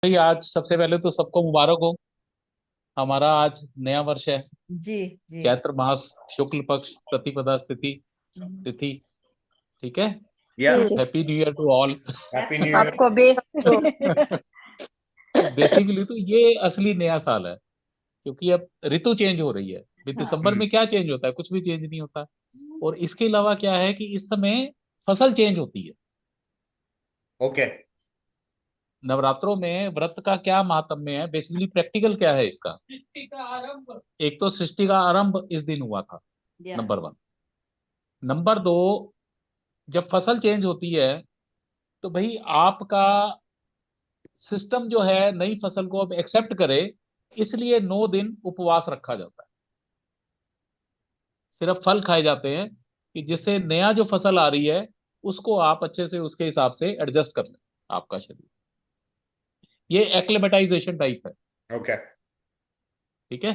भाई आज सबसे पहले तो सबको मुबारक हो। हमारा आज नया वर्ष है। जी जी। चैत्र मास शुक्ल पक्ष प्रतिपदा स्थिति हम्म। तिथि। ठीक है। या जी। Happy new year to all. Happy new year. आपको भी। तो बेसिकली तो ये असली नया साल है, क्योंकि अब ऋतु चेंज हो रही है। अभी हाँ। दिसंबर में क्या चेंज होता है? कुछ भी चेंज नहीं होता। और इसके अलावा क्या है कि इस समय फसल चेंज होती है। ओके। नवरात्रों में व्रत का क्या महात्म्य है, बेसिकली प्रैक्टिकल क्या है इसका? सृष्टि का आरंभ, एक तो सृष्टि का आरंभ इस दिन हुआ था, या। Number one. नंबर दो, जब फसल चेंज होती है तो भाई आपका सिस्टम जो है नई फसल को अब एक्सेप्ट करे, इसलिए 9 दिन उपवास रखा जाता है। सिर्फ फल खाए जाते हैं कि जिससे नया जो फसल आ रही है उसको आप अच्छे से उसके हिसाब से एडजस्ट कर लें, आपका शरीर। ये एक्लेमेटाइजेशन टाइप है। ओके। ठीक है।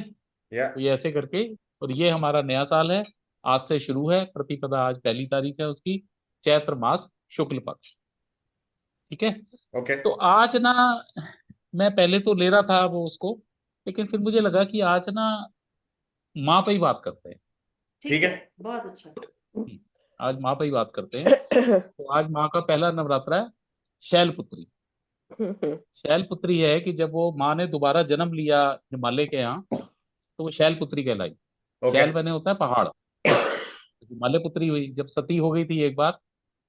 या तो ये ऐसे करके, और ये हमारा नया साल है। आज से शुरू है प्रतिपदा, आज पहली तारीख है उसकी। चैत्र मास शुक्ल पक्ष। ठीक है। ओके। तो आज ना, मैं पहले तो ले रहा था वो उसको, लेकिन फिर मुझे लगा कि आज ना माँ पे ही बात करते हैं। ठीक ठीक है। है, बहुत अच्छा। आज माँ पे ही बात करते हैं। तो आज माँ का पहला नवरात्र है, शैलपुत्री। शैलपुत्री है कि जब वो माँ ने दोबारा जन्म लिया हिमालय के यहाँ, तो वो शैलपुत्री कहलाई। ओके। शैल बने होता है पहाड़। हिमालय पुत्री हुई जब सती हो गई थी एक बार,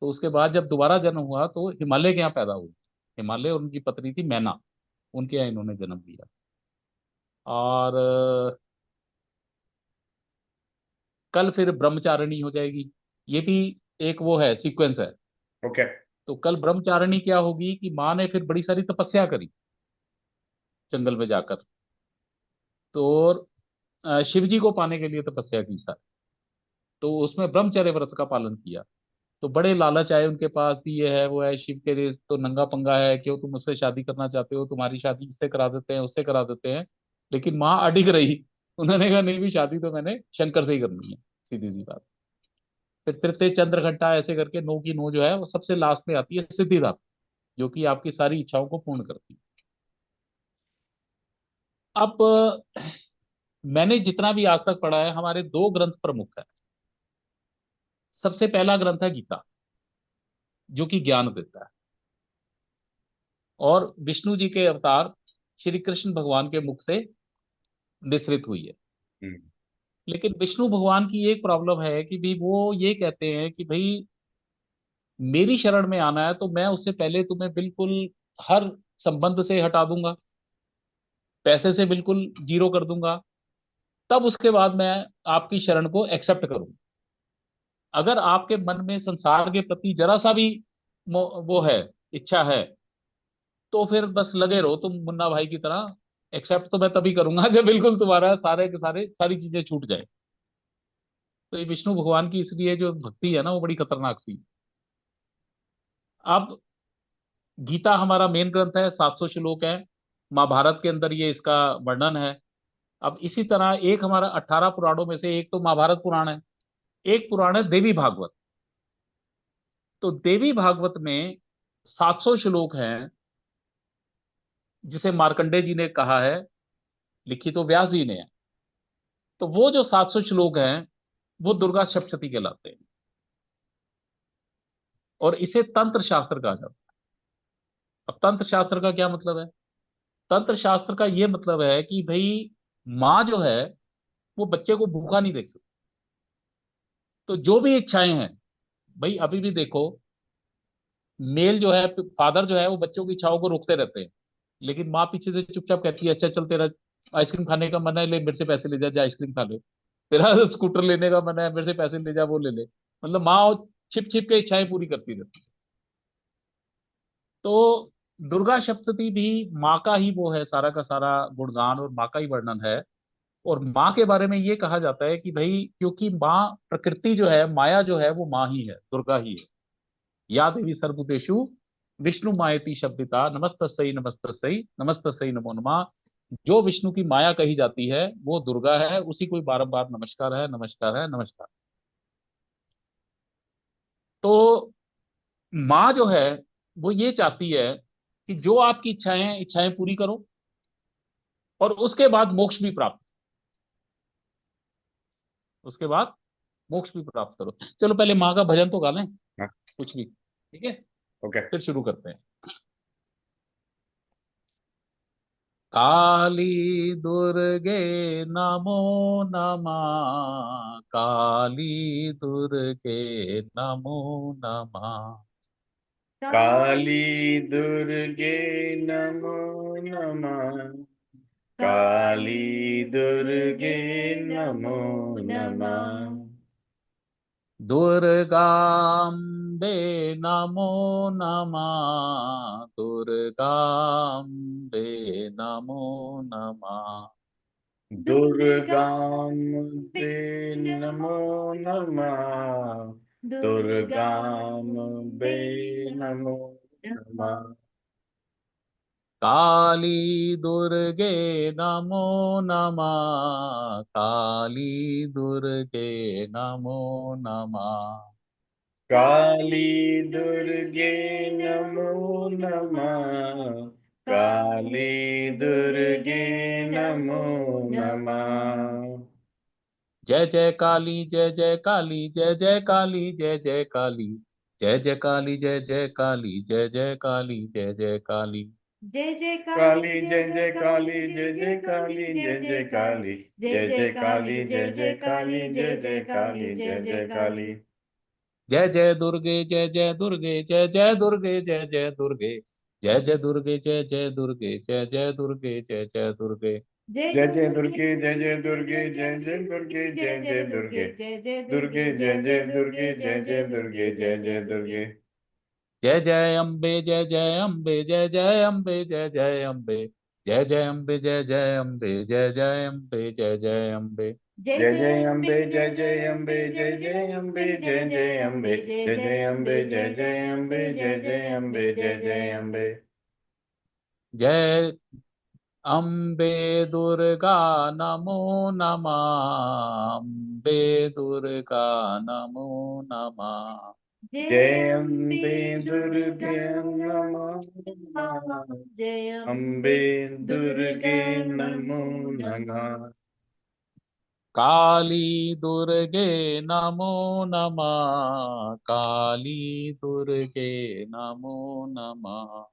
तो उसके बाद जब दोबारा जन्म हुआ तो हिमालय के यहाँ पैदा हुई। हिमालय और उनकी पत्नी थी मैना, उनके यहाँ इन्होंने जन्म लिया। और कल फिर ब्रह्मचारिणी हो जाएगी। ये भी एक वो है, सीक्वेंस है। ओके। तो कल ब्रह्मचारिणी क्या होगी कि माँ ने फिर बड़ी सारी तपस्या करी जंगल में जाकर। तो शिव जी को पाने के लिए तपस्या की सर। तो उसमें ब्रह्मचर्य व्रत का पालन किया। तो बड़े लालच आए उनके पास भी, ये है वो है, शिव के लिए तो नंगा पंगा है, क्यों तुम मुझसे शादी करना चाहते हो, तुम्हारी शादी इससे करा देते हैं उससे करा देते हैं। लेकिन माँ अडिग रही। उन्होंने कहा नहीं भी, शादी तो मैंने शंकर से ही करनी है, सीधी सी बात। फिर तृतीय चंद्र घंटा ऐसे करके 9 की 9 जो है वो सबसे लास्ट में आती है सिद्धिदात्री, जो कि आपकी सारी इच्छाओं को पूर्ण करती है। अब मैंने जितना भी आज तक पढ़ा है, हमारे दो ग्रंथ प्रमुख है। सबसे पहला ग्रंथ है गीता, जो कि ज्ञान देता है, और विष्णु जी के अवतार श्री कृष्ण भगवान के मुख से निसृत हुई है। हम्म। लेकिन विष्णु भगवान की एक प्रॉब्लम है कि भी वो ये कहते हैं कि भाई मेरी शरण में आना है तो मैं उससे पहले तुम्हें बिल्कुल हर संबंध से हटा दूंगा, पैसे से बिल्कुल जीरो कर दूंगा, तब उसके बाद मैं आपकी शरण को एक्सेप्ट करूंगा। अगर आपके मन में संसार के प्रति जरा सा भी वो है, इच्छा है, तो फिर बस लगे रहो तुम मुन्ना भाई की तरह। एक्सेप्ट तो मैं तभी करूंगा जब बिल्कुल तुम्हारा सारे के सारे सारी चीजें छूट जाए। तो ये विष्णु भगवान की इसलिए जो भक्ति है ना, वो बड़ी खतरनाक सी। अब गीता हमारा मेन ग्रंथ है, 700 श्लोक है। महाभारत के अंदर ये इसका वर्णन है। अब इसी तरह एक हमारा 18 पुराणों में से एक तो महाभारत पुराण है। एक पुराण है देवी भागवत। तो देवी भागवत में 700 श्लोक हैं, जिसे मार्कंडे जी ने कहा है, लिखी तो व्यास जी ने है। तो वो जो 700 श्लोक हैं वो दुर्गा सप्तशती कहलाते हैं, और इसे तंत्र शास्त्र कहा जाता है। अब तंत्र शास्त्र का क्या मतलब है? तंत्र शास्त्र का ये मतलब है कि भाई माँ जो है वो बच्चे को भूखा नहीं देख सकती। तो जो भी इच्छाएं हैं, भाई अभी भी देखो, मेल जो है, फादर जो है, वो बच्चों की इच्छाओं को रोकते रहते हैं। लेकिन माँ पीछे से चुपचाप कहती है अच्छा चल, तेरा आइसक्रीम खाने का मन है, ले मेरे से पैसे ले जा, जा आइसक्रीम खा ले। तेरा स्कूटर लेने का मन है, मेरे से पैसे ले जा, वो ले ले। मतलब माँ छिप छिप के इच्छाएं पूरी करती रहती है। तो दुर्गा सप्तती भी माँ का ही वो है, सारा का सारा गुणगान और माँ का ही वर्णन है। और माँ के बारे में ये कहा जाता है कि भाई क्योंकि माँ प्रकृति जो है, माया जो है, वो माँ ही है, दुर्गा ही है। या देवी सर्वभूतेषु विष्णु मायति शब्दिता, नमस्तस्यै नमस्तस्यै नमस्तस्यै नमो नमः। जो विष्णु की माया कही जाती है वो दुर्गा है, उसी को ही बारंबार नमस्कार है, नमस्कार है, नमस्कार। तो माँ जो है वो ये चाहती है कि जो आपकी इच्छाएं इच्छाएं पूरी करो, और उसके बाद मोक्ष भी प्राप्त, उसके बाद मोक्ष भी प्राप्त करो। चलो पहले माँ का भजन तो गा लें, हाँ, कुछ भी, ठीक है, ओके। फिर शुरू करते हैं। काली दुर्गे नमो नमः, काली दुर्गे नमो नमः। काली दुर्गे नमो नमः। काली दुर्गे नमो नमः। दुर्गाम्बे नमो नमः, दुर्गाम्बे नमो नमः। दुर्गाम्बे नमो नमः। दुर्गाम्बे नमो नमः। काली दुर्गे नमो नमः, काली दुर्गे नमो नमः। काली दुर्गे नमो नमः। काली दुर्गे नमो नमः। जय जय काली, जय जय काली, जय जय काली, जय जय काली, जय जय काली, जय जय काली, जय जय काली, जय जय काली। जय जय काली, काली जय जय जय जय काली, काली, जय जय जय जय काली, काली, जय जय जय जय काली, काली, जय जय जय जय काली, काली, जय जय जय जय काली, काली, जय जय जय जय काली, काली, जय जय जय जय काली। काली। जय जय दुर्गे, जय जय दुर्गे, जय जय दुर्गे, जय जय दुर्गे, जय जय दुर्गे, जय जय दुर्गे, जय जय दुर्गे, जय जय दुर्गे। जय जय जय जय दुर्गे, दुर्गे, जय जय जय जय दुर्गे, दुर्गे, जय जय जय जय दुर्गे, दुर्गे, जय जय जय जय दुर्गे, दुर्गे। जय जय दुर्गे, दुर्गे जय जय जय जय दुर्गे, दुर्गे, जय जय जय जय दुर्गे, दुर्गे, जय जय जय जय दुर्गे। दुर्गे। जय जय अम्बे, जय जय अम्बे, जय जय अम्बे, जय जय अम्बे, जय जय अम्बे, जय जय अम्बे, जय जय अम्बे, जय जय अम्बे। जय जय जय जय अम्बे, अम्बे, जय जय जय जय अम्बे, अम्बे, जय जय जय जय अम्बे, अम्बे, जय जय जय जय अम्बे, अम्बे, जय जय जय जय अम्बे, अम्बे, जय जय जय जय अम्बे, अम्बे, जय जय जय जय अम्बे, अम्बे, जय जय जय जय अम्बे। अम्बे। जय अम्बे दुर्गा नमो नमः, अम्बे दुर्गा नमो नमः। जय जय अम्बे अम्बे दुर्गा दुर्गे नमो नमः, नमः। जय अम्बे अम्बे दुर्गा दुर्गे नमो नमो नमः। नमः। काली दुर्गे नमो नमः, काली दुर्गे नमो नमः।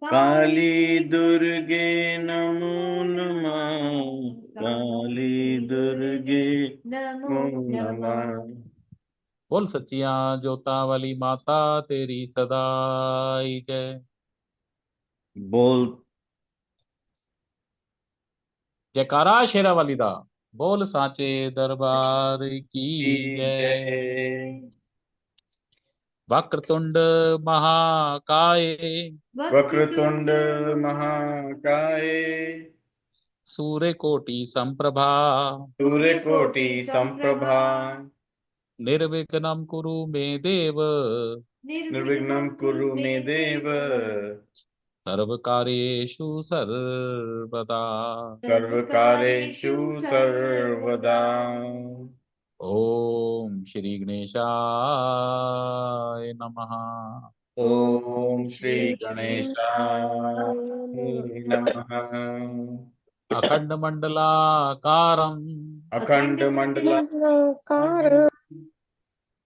काली दुर्गे नमो नमः। काली दुर्गे नमो नमो नमः। नमः। बोल सच्चिया जोता वाली माता तेरी सदाई जय। बोल। जयकारा शेरा वाली दा। बोल साचे दरबार की की जय। जय। वक्रतुंड महाकाय, वक्रतुंड महाकाय। सूर्यकोटि संप्रभा, सूर्यकोटि संप्रभा। निर्विघ्नं कुरु मे देव, निर्विघ्नं कुरु मे देव। सर्वकार्येषु सर्वदा। सर्वकारेषु सर्वदा। ओम श्री गणेशाय नमः। ओम श्री श्री गणेशाय नमः। अखंड मंडलाकारं, अखंड मंडला मंडलाकार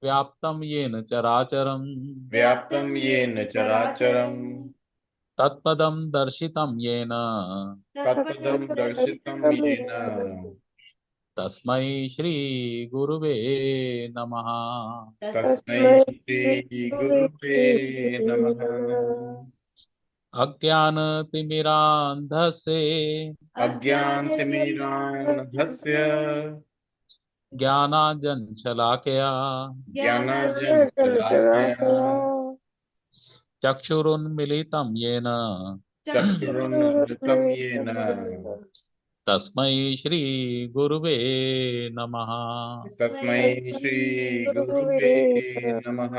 व्याप्तं येन चराचरं, व्याप्तं येन चराचरम्। तत्पदं दर्शितं येन, तत्पदं दर्शितं येन। तस्मै श्री गुरुवे नमः। तस्मै तस्मै श्री गुरुवे गुरुवे नमः। नमः। अज्ञानतिमिरान्धस्य, अज्ञानतिमिरान्धस्य ज्ञानाञ्जनशलाकया, ज्ञानाञ्जनशलाकया ज्ञानाञ्जनशलाकया चक्षुरुन्मिलितं येन, चक्षुरुन्मिलितं येन। चक्षुरुन्मिलितं तस्मै श्री गुरुवे नमः। तस्मै श्री गुरुवे गुरुवे नमः। नमः।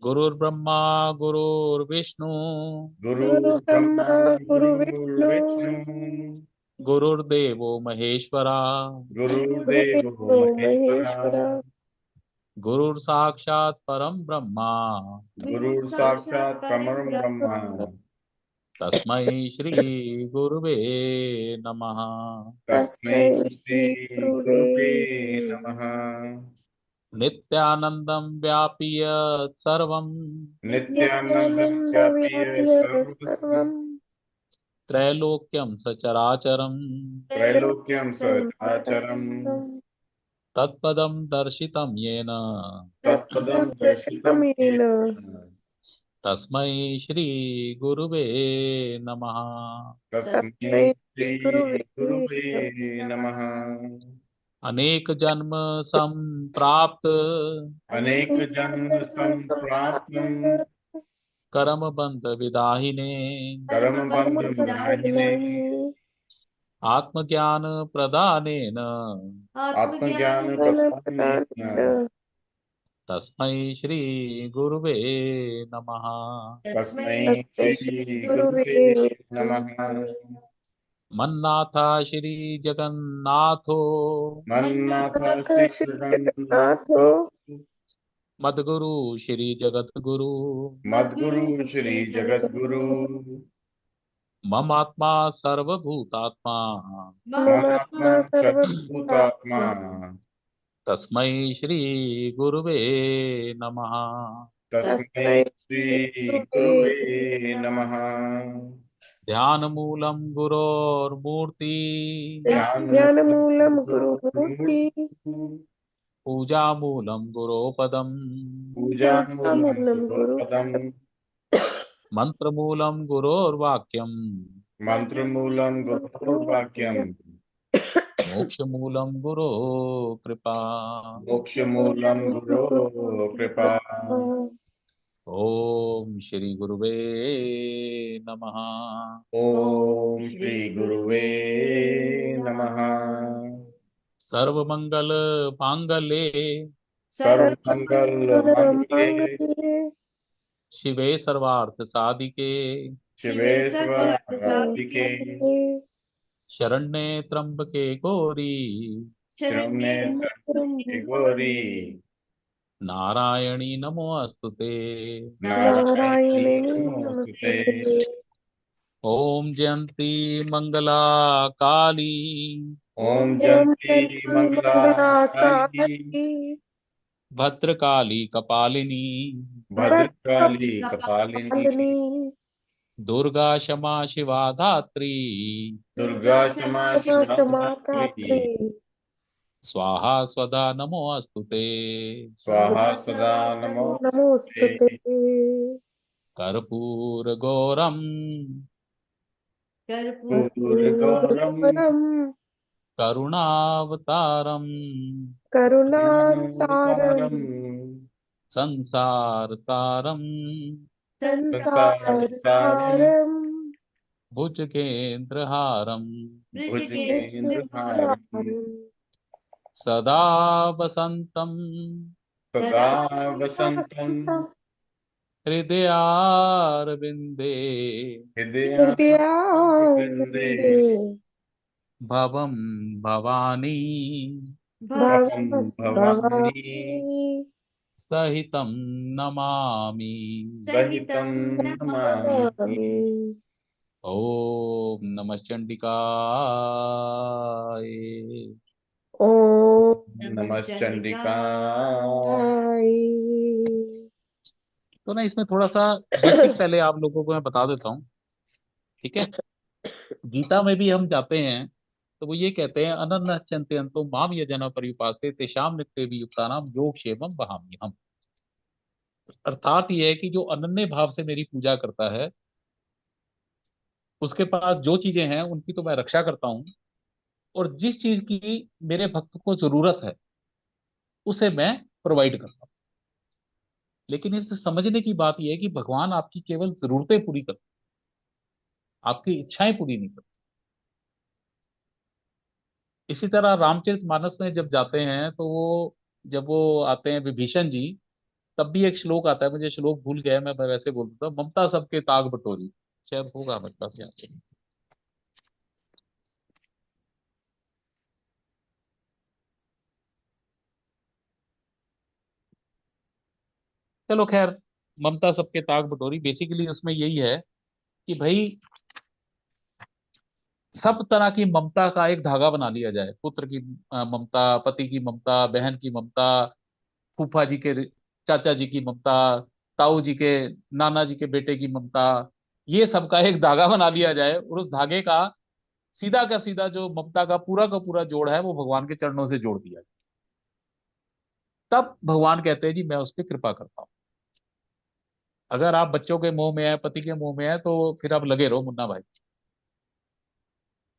गुरुर्ब्रह्मा गुरुर्विष्णु, गुरुर्ब्रह्मा गुरुब्रह्मा गुरुविष्णु गुरुर्विष्णु। गुरुर्देवो महेश्वरा, गुरुर्देवो गुरुदेवो महेश्वरा। महेश्वर गुरुर्साक्षात् परं ब्रह्मा, गुरुर्साक्षात् परमं ब्रह्म। तस्मै श्री गुरुवे नमः। तस्मै तस्मै श्री श्री गुरुवे गुरुवे नमः। नित्यानन्दं व्यापीय सर्वं नित्यानन्दं नित्यानन्द व्याप्य व्याप्य सर्वं सर्वं त्रैलोक्यं सचराचरम् त्रैलोक्यं त्रैलोक्यं सचराचरम् सचराचरं तत्पदं दर्शितं येन तत्पदं दर्शितं दर्शितं येन येन तस्मै श्री गुरुवे नमः। तस्मै तस्मै श्री श्री गुरुवे गुरुवे नमः। अनेक जन्म संप्राप्त अनेक जन्म जन्म संप्राप्तं संप्राप्त कर्म बंध विदाहिने कर्म बंध विदाहिने कर्मबन्धविनाशिने आत्मज्ञान प्रदानेन आत्मज्ञान प्रदानेन ज्ञानप्रदानेन तस्मै श्री गुरुवे नमः। तस्मै तस्मै श्री श्री गुरुवे गुरुवे नमः। मन्नाथ श्री जगन्नाथो मन्नाथ नाथ श्री श्री जगन्नाथ जगन्नाथो मद्गुरु श्री जगद्गुरु मद्गुरु श्री जगद्गुरु ममात्मा सर्वभूतात्मा ममात्मा ममात्मा सर्वभूतात्मा सर्वभूतात्मा तस्मै श्री गुरुवे नमः। तस्मै तस्मै श्री श्री गुरुवे गुरुवे नमः। ध्यान मूलम गुरोर्मूर्ति ध्यान ज्ञानमूलं गुरुमूर्ति पूजा मूलम गुरोपदम पूजा मूलं पूजामूलं गुरोपदम् गुरुपदम् मंत्र मूलम गुरोर्वाक्यम मंत्र मूलं गुरुर्वाक्यम् मोक्ष मूलम गुरो कृपा। मोक्ष मूलं गुरो कृपा। ओम श्री गुरुवे नमः। ओम श्री गुरुवे नमः। सर्वमंगल मांगल्ये सर्वमंगल मंगले सर्वमङ्गलमाङ्गल्ये शिवे सर्वार्थ साधिके शिवे सर्वार्थिके शरण्ये त्र्यंबके गौरी शरण्ये त्र्यंबके गौरी नारायणी नमोस्तुते। नारायणी नारायणे नमोस्तुते। नमस्ते। ओम जयंती मंगला काली ओम ॐ जयंती जन्ती मंगला मङ्गला काली काली भद्रकाली कपालिनी भद्रकाली कपालिनी भद्रकालिनी दुर्गा क्षमा शिवा धात्री दुर्गा क्षमा शिवा क्षमा धात्री धात्री स्वाहा स्वधा नमोस्तुते। स्वाहा सदा नमोस्तुते। नमोस्तुते। कर्पूर गौरम कर्पूरगौरम कर्पूरगौरं करुणावतारम करुणावतारं करुणावतारम संसार सारम संसारसारम संसारसारं भुजगेन्द्रहारम भुजगेन्द्रहारम भुजगेन्द्रहारं सदा वसंतम सदा वसंतम वसन्तं हृदयारविंदे हृदयारविंदे हृदयारविन्दे भवम भवानी भवं भवं भवानी भवानी सहितं नमामि। सहितं नमामि। नमामि। ओम नमः चंडिकाय। ॐ नमश्चंडिकाय। तो ना इसमें थोड़ा सा बेसिक पहले आप लोगों को मैं बता देता हूँ, ठीक है। गीता में भी हम जाते हैं तो वो ये कहते हैं अनन्य चिंतयन्तो माम ये जना पर्युपास्ते तेषाम नित्य युक्तानाम योग क्षेमम वहामी हम। अर्थात ये है कि जो अनन्य भाव से मेरी पूजा करता है उसके पास जो चीजें हैं उनकी तो मैं रक्षा करता हूँ, और जिस चीज की मेरे भक्त को जरूरत है उसे मैं प्रोवाइड करता हूँ। लेकिन इसे समझने की बात यह है कि भगवान आपकी केवल जरूरतें पूरी करते हैं, आपकी इच्छाएं पूरी नहीं करते। इसी तरह रामचरितमानस में जब जाते हैं तो वो जब वो आते हैं विभीषण जी, तब भी एक श्लोक आता है, मुझे श्लोक भूल गया है, मैं वैसे बोल देता हूँ, ममता सबके ताग बटोरी, शायद होगा मेरे पास यहाँ पे। चलो खैर, ममता सबके ताक बटोरी बेसिकली उसमें यही है कि भाई सब तरह की ममता का एक धागा बना लिया जाए। पुत्र की ममता, पति की ममता, बहन की ममता, फूफा जी के, चाचा जी की ममता, ताऊ जी के, नाना जी के बेटे की ममता, ये सबका एक धागा बना लिया जाए और उस धागे का सीधा का सीधा जो ममता का पूरा जोड़ है वो भगवान के चरणों से जोड़ दिया जाए। तब भगवान कहते हैं जी मैं उस पर कृपा करता हूँ। अगर आप बच्चों के मोह में है, पति के मोह में है, तो फिर आप लगे रहो मुन्ना भाई।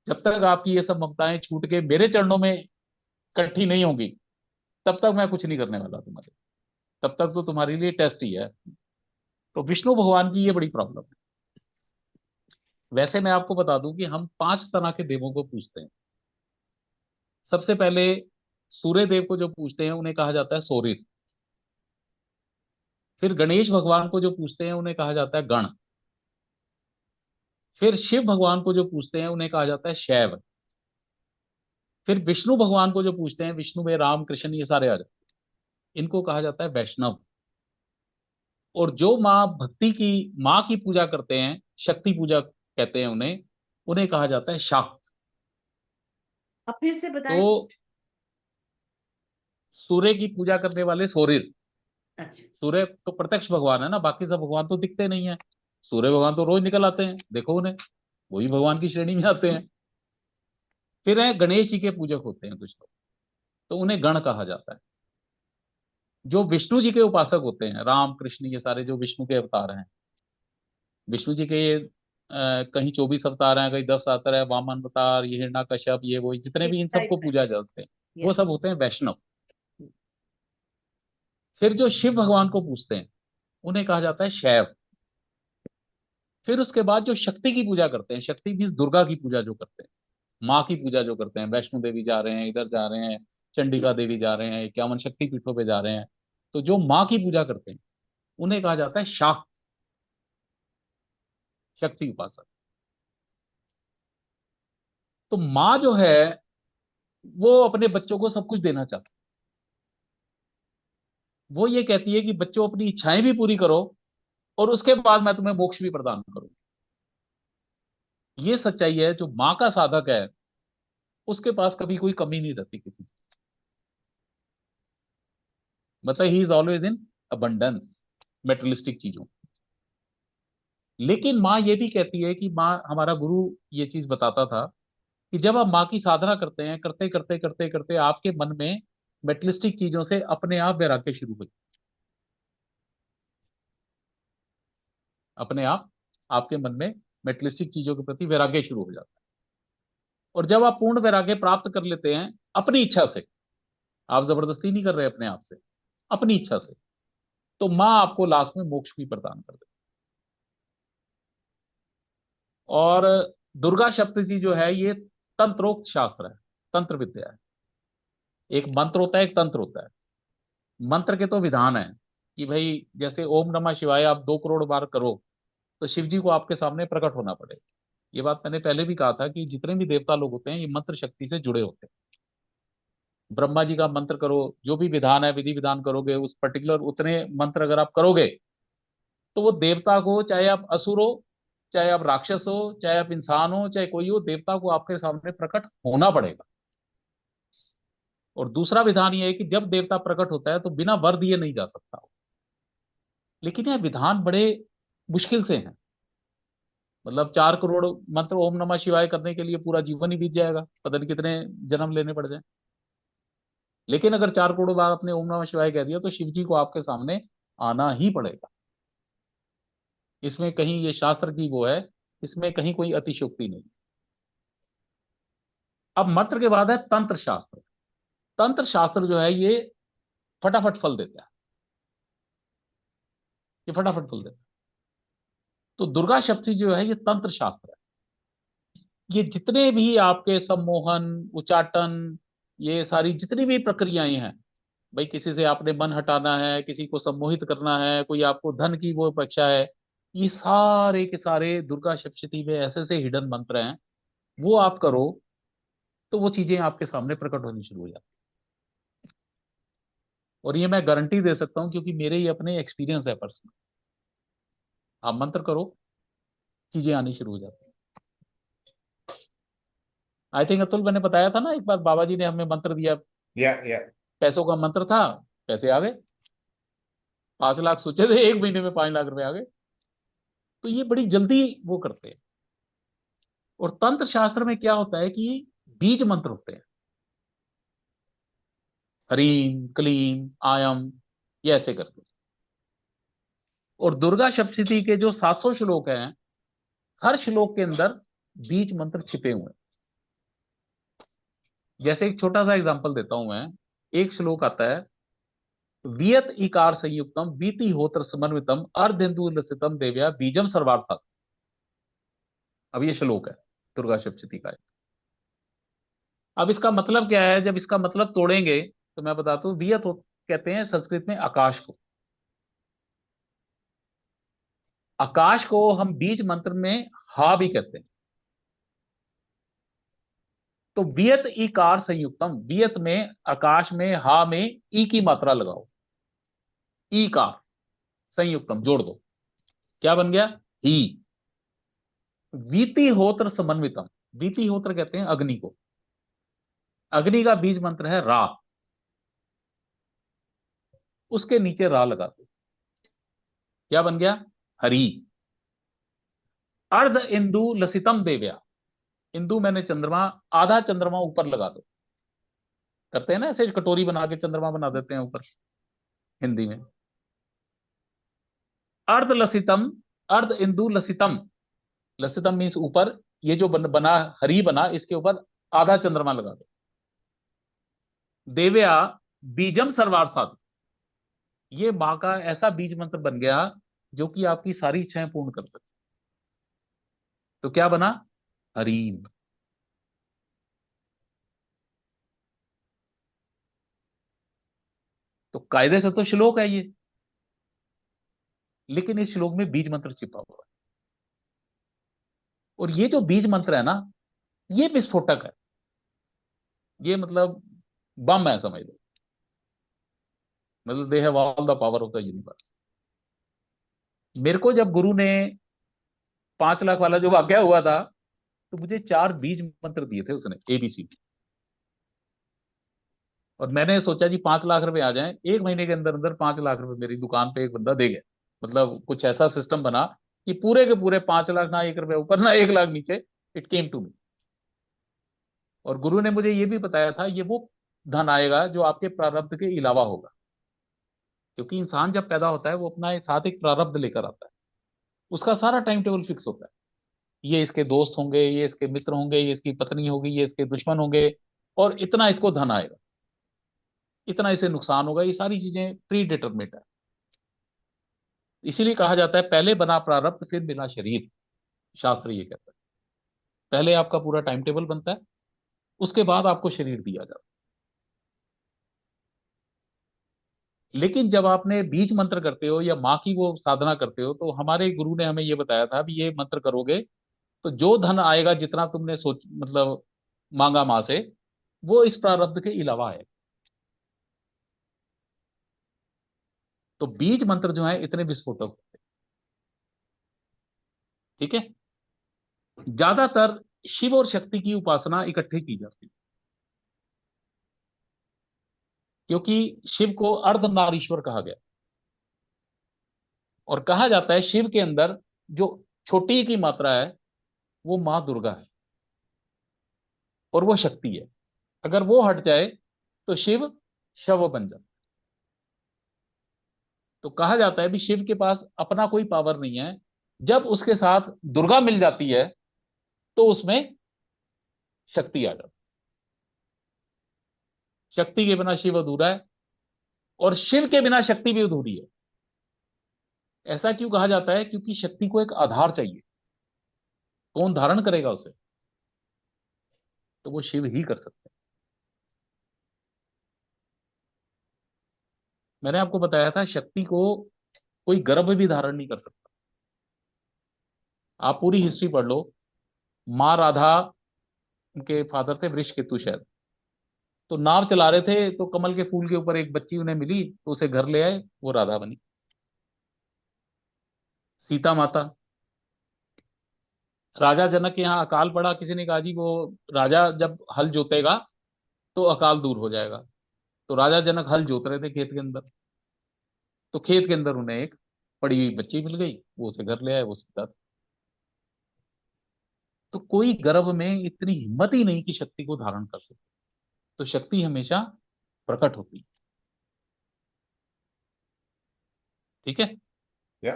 जब तक आपकी ये सब ममताएं छूट के मेरे चरणों में इकट्ठी नहीं होंगी, तब तक मैं कुछ नहीं करने वाला तुम्हारे। तब तक तो तुम्हारे लिए टेस्ट ही है। तो विष्णु भगवान की ये बड़ी प्रॉब्लम है। वैसे मैं आपको बता दूं कि हम 5 तरह के देवों को पूजते हैं। सबसे पहले सूर्य देव को जो पूजते हैं उन्हें कहा जाता है सौरिर। फिर गणेश भगवान को जो पूजते हैं उन्हें कहा जाता है गण। फिर शिव भगवान को जो पूजते हैं उन्हें कहा जाता है शैव। फिर विष्णु भगवान को जो पूजते हैं, विष्णु में राम कृष्ण ये सारे आ जाते हैं, इनको कहा जाता है वैष्णव। और जो माँ भक्ति की, माँ की पूजा करते हैं, शक्ति पूजा कहते हैं उन्हें, उन्हें कहा जाता है शाक्त। अब फिर से तो बताएं। सूर्य की पूजा करने वाले सूर्य, अच्छा। सूर्य तो प्रत्यक्ष भगवान है ना, बाकी सब भगवान तो दिखते नहीं है। सूर्य भगवान तो रोज निकल आते हैं, देखो उन्हें, वही भगवान की श्रेणी में आते हैं। फिर है गणेश जी के पूजक होते हैं कुछ लोग, तो उन्हें गण कहा जाता है। जो विष्णु जी के उपासक होते हैं, राम कृष्ण ये सारे जो विष्णु के अवतार हैं, विष्णु जी के कहीं 24 अवतार हैं, कहीं 10 अवतार है, वामन अवतार, ये हिरण्यकश्यप, ये वो जितने भी इन सबको टाइप पूजा जाते हैं, वो या सब होते हैं वैष्णव। फिर जो शिव भगवान को पूजते हैं उन्हें कहा जाता है शैव। फिर उसके बाद जो शक्ति की पूजा करते हैं, शक्ति भी दुर्गा की पूजा जो करते हैं, माँ की पूजा जो करते हैं, वैष्णो देवी जा रहे हैं, इधर जा रहे हैं, चंडिका देवी जा रहे हैं, 51 शक्ति पीठों पे जा रहे हैं, तो जो माँ की पूजा करते हैं उन्हें कहा जाता है शाक्त, शक्ति उपासक। तो माँ जो है वो अपने बच्चों को सब कुछ देना चाहती है। वो ये कहती है कि बच्चों अपनी इच्छाएं भी पूरी करो और उसके बाद मैं तुम्हें मोक्ष भी प्रदान करूँ। ये सच्चाई है, जो माँ का साधक है उसके पास कभी कोई कमी नहीं रहती किसी चीज। मतलब he is always in abundance materialistic चीजों। लेकिन माँ ये भी कहती है कि माँ, हमारा गुरु ये चीज बताता था कि जब आप माँ की साधना करते हैं, करते करते करते करते आपके मन में मेटेरियलिस्टिक चीजों से अपने आप वैराग्य शुरू हुई। अपने आप आपके मन में मेटेरियलिस्टिक चीजों के प्रति वैराग्य शुरू हो जाता है। और जब आप पूर्ण वैराग्य प्राप्त कर लेते हैं अपनी इच्छा से, आप जबरदस्ती नहीं कर रहे अपने आप से, अपनी इच्छा से, तो माँ आपको लास्ट में मोक्ष भी प्रदान कर देती। और दुर्गा सप्तशती जो है ये तंत्रोक्त शास्त्र है, तंत्र विद्या है। एक मंत्र होता है, एक तंत्र होता है। मंत्र के तो विधान है कि भाई जैसे ओम नमः शिवाय आप 2 करोड़ बार करो तो शिव जी को आपके सामने प्रकट होना पड़ेगा। ये बात मैंने पहले भी कहा था कि जितने भी देवता लोग होते हैं ये मंत्र शक्ति से जुड़े होते हैं। ब्रह्मा जी का मंत्र करो, जो भी विधान है, विधि विधान करोगे, उस पर्टिकुलर उतने मंत्र अगर आप करोगे तो वो देवता को, चाहे आप असुर हो, चाहे आप राक्षस हो, चाहे आप इंसान हो, चाहे कोई हो, देवता को आपके सामने प्रकट होना पड़ेगा। और दूसरा विधान ये है कि जब देवता प्रकट होता है तो बिना वर दिए नहीं जा सकता। लेकिन यह विधान बड़े मुश्किल से हैं। मतलब 4 करोड़ मंत्र ओम नमः शिवाय करने के लिए पूरा जीवन ही बीत जाएगा, पता नहीं कितने जन्म लेने पड़ जाए। लेकिन अगर 4 करोड़ बार आपने ओम नमः शिवाय कह दिया तो शिव जी को आपके सामने आना ही पड़ेगा। इसमें कहीं ये शास्त्र की वो है, इसमें कहीं कोई अतिशयोक्ति नहीं। अब मंत्र के बाद है तंत्र शास्त्र। तंत्र शास्त्र जो है ये फटाफट फल देता है, ये फटाफट फल देता है। तो दुर्गा सप्तशती जो है ये तंत्र शास्त्र है। ये जितने भी आपके सम्मोहन, उच्चाटन, ये सारी जितनी भी प्रक्रियाएं हैं, भाई किसी से आपने मन हटाना है, किसी को सम्मोहित करना है, कोई आपको धन की वो अपेक्षा है, ये सारे के सारे दुर्गा सप्तशती में ऐसे ऐसे हिडन मंत्र हैं। वो आप करो तो वो चीजें आपके सामने प्रकट होनी शुरू हो जाती हैं। और ये मैं गारंटी दे सकता हूँ क्योंकि मेरे ये अपने एक्सपीरियंस है पर्सनल। आप मंत्र करो, चीजें आनी शुरू हो जाती हैं। आई थिंक अतुल, मैंने बताया था ना एक बार, बाबा जी ने हमें मंत्र दिया, या पैसों का मंत्र था, पैसे आ गए। 5 लाख सोचे थे, 1 महीने में 5 लाख रुपए आ गए। तो ये बड़ी जल्दी वो करते हैं। और तंत्र शास्त्र में क्या होता है कि बीज मंत्र होते हैं, ह्रीम क्लीम आयम, ये ऐसे करके। और दुर्गा सप्तशती के जो 700 श्लोक हैं, हर श्लोक के अंदर बीज मंत्र छिपे हुए हैं। जैसे एक छोटा सा एग्जांपल देता हूं मैं। एक श्लोक आता है, वियत इकार संयुक्तम बीति होत्र समन्वितम अर्धेन्दु लसितम देव्या बीजम सर्वार्थ। अब ये श्लोक है दुर्गा सप्तशती का। अब इसका मतलब क्या है, जब इसका मतलब तोड़ेंगे तो मैं बताता हूं। कहते हैं संस्कृत में आकाश को। आकाश को हम बीज मंत्र में हा भी कहते हैं। तो वियत ईकार संयुक्तम, वियत में आकाश में हा में ई की मात्रा लगाओ, ई का संयुक्तम जोड़ दो, क्या बन गया? ही। वीति होत्र समन्वितम, वीति होत्र कहते हैं अग्नि को। अग्नि का बीज मंत्र है रा, उसके नीचे रा लगा दो, क्या बन गया? हरि। अर्ध इंदु लसितम देव्या, इंदु मैंने चंद्रमा, आधा चंद्रमा ऊपर लगा दो। करते हैं ना ऐसे, कटोरी बना के चंद्रमा बना देते हैं ऊपर, हिंदी में। अर्ध लसितम, अर्ध इंदु लसितम, लसितम मीन्स ऊपर। ये जो बना हरी बना, इसके ऊपर आधा चंद्रमा लगा दो। देव्या बीजम सर्वार्थ, ये मां का ऐसा बीज मंत्र बन गया जो कि आपकी सारी इच्छाएं पूर्ण कर सके। तो क्या बना? हरीम। तो कायदे से तो श्लोक है ये, लेकिन इस श्लोक में बीज मंत्र छिपा हुआ है। और ये जो बीज मंत्र है ना, ये विस्फोटक है। ये मतलब बम है, समझ लो। मतलब they have all the power of the universe. मेरे को जब गुरु ने 5 लाख वाला जो वाक्य हुआ था, तो मुझे 4 बीज मंत्र दिए थे उसने, ABCD। और मैंने सोचा जी 5 लाख रुपए आ जाएं, 1 महीने के अंदर अंदर 5 लाख रुपए मेरी दुकान पे एक बंदा दे गया। मतलब कुछ ऐसा सिस्टम बना कि पूरे के पूरे 5 लाख, ना 1 रुपए ऊपर ना 1 लाख नीचे, इट केम टू मी। और गुरु ने मुझे ये भी बताया था, ये वो धन आएगा जो आपके प्रारब्ध के अलावा होगा। क्योंकि इंसान जब पैदा होता है वो अपना साथ एक प्रारब्ध लेकर आता है। उसका सारा टाइम टेबल फिक्स होता है। ये इसके दोस्त होंगे, ये इसके मित्र होंगे, ये इसकी पत्नी होगी, ये इसके दुश्मन होंगे, और इतना इसको धन आएगा, इतना इसे नुकसान होगा। ये सारी चीजें प्री डिटरमिनेट है। इसीलिए कहा जाता है पहले बना प्रारब्ध फिर मिला शरीर। शास्त्र ये कहता है पहले आपका पूरा टाइम टेबल बनता है, उसके बाद आपको शरीर दिया जाता है। लेकिन जब आपने बीज मंत्र करते हो या माँ की वो साधना करते हो, तो हमारे गुरु ने हमें ये बताया था भी ये मंत्र करोगे तो जो धन आएगा, जितना तुमने सोच मतलब मांगा माँ से, वो इस प्रारब्ध के अलावा है। तो बीज मंत्र जो है इतने विस्फोटक होते हैं। ठीक है। ज्यादातर शिव और शक्ति की उपासना इकट्ठे की जाती है, क्योंकि शिव को अर्धनारीश्वर कहा गया। और कहा जाता है शिव के अंदर जो छोटी की मात्रा है वो मां दुर्गा है, और वो शक्ति है। अगर वो हट जाए तो शिव शव बन जाता है। तो कहा जाता है भी शिव के पास अपना कोई पावर नहीं है। जब उसके साथ दुर्गा मिल जाती है तो उसमें शक्ति आ जाती है। शक्ति के बिना शिव अधूरा है, और शिव के बिना शक्ति भी अधूरी है। ऐसा क्यों कहा जाता है? क्योंकि शक्ति को एक आधार चाहिए। कौन धारण करेगा उसे? तो वो शिव ही कर सकते हैं। मैंने आपको बताया था शक्ति को कोई गर्भ भी धारण नहीं कर सकता। आप पूरी हिस्ट्री पढ़ लो। माँ राधा, उनके फादर थे वृषकेतु शायद, तो नाव चला रहे थे तो कमल के फूल के ऊपर एक बच्ची उन्हें मिली, तो उसे घर ले आए, वो राधा बनी। सीता माता, राजा जनक के यहाँ अकाल पड़ा, किसी ने कहा जी वो राजा जब हल जोतेगा तो अकाल दूर हो जाएगा। तो राजा जनक हल जोत रहे थे खेत के अंदर, तो खेत के अंदर उन्हें एक पड़ी हुई बच्ची मिल गई, वो उसे घर ले आए, वो सीता थी। तो कोई गर्भ में इतनी हिम्मत ही नहीं कि शक्ति को धारण कर सके। तो शक्ति हमेशा प्रकट होती है। ठीक है। या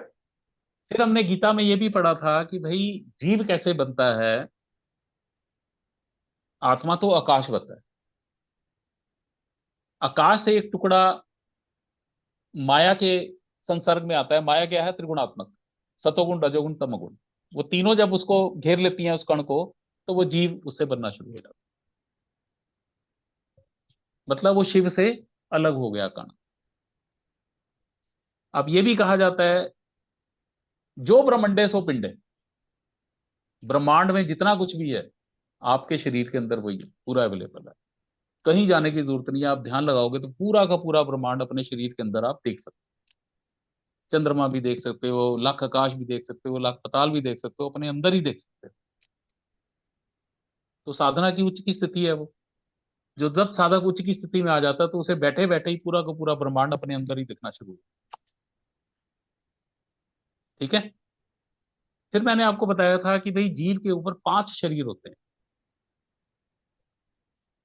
फिर हमने गीता में ये भी पढ़ा था कि भाई जीव कैसे बनता है। आत्मा तो आकाशवत है। आकाश से एक टुकड़ा माया के संसर्ग में आता है। माया क्या है? त्रिगुणात्मक, सतोगुण रजोगुण तमोगुण। वो तीनों जब उसको घेर लेती हैं, उस कण को, तो वो जीव उससे बनना शुरू हो जाता है। मतलब वो शिव से अलग हो गया कण। अब ये भी कहा जाता है जो ब्रह्मंडे सो पिंडे, ब्रह्मांड में जितना कुछ भी है आपके शरीर के अंदर वही है, पूरा अवेलेबल है। कहीं जाने की जरूरत नहीं है। आप ध्यान लगाओगे तो पूरा का पूरा ब्रह्मांड अपने शरीर के अंदर आप देख सकते हो। चंद्रमा भी देख सकते हो, लाख आकाश भी देख सकते हो, लाख पताल भी देख सकते हो, अपने अंदर ही देख सकते हो। तो साधना की उच्च की स्थिति है वो। जो जब साधक उच्च की स्थिति में आ जाता है तो उसे बैठे बैठे ही पूरा का पूरा ब्रह्मांड अपने अंदर ही दिखना शुरू हो। ठीक है। फिर मैंने आपको बताया था कि भाई जीव के ऊपर 5 शरीर होते हैं।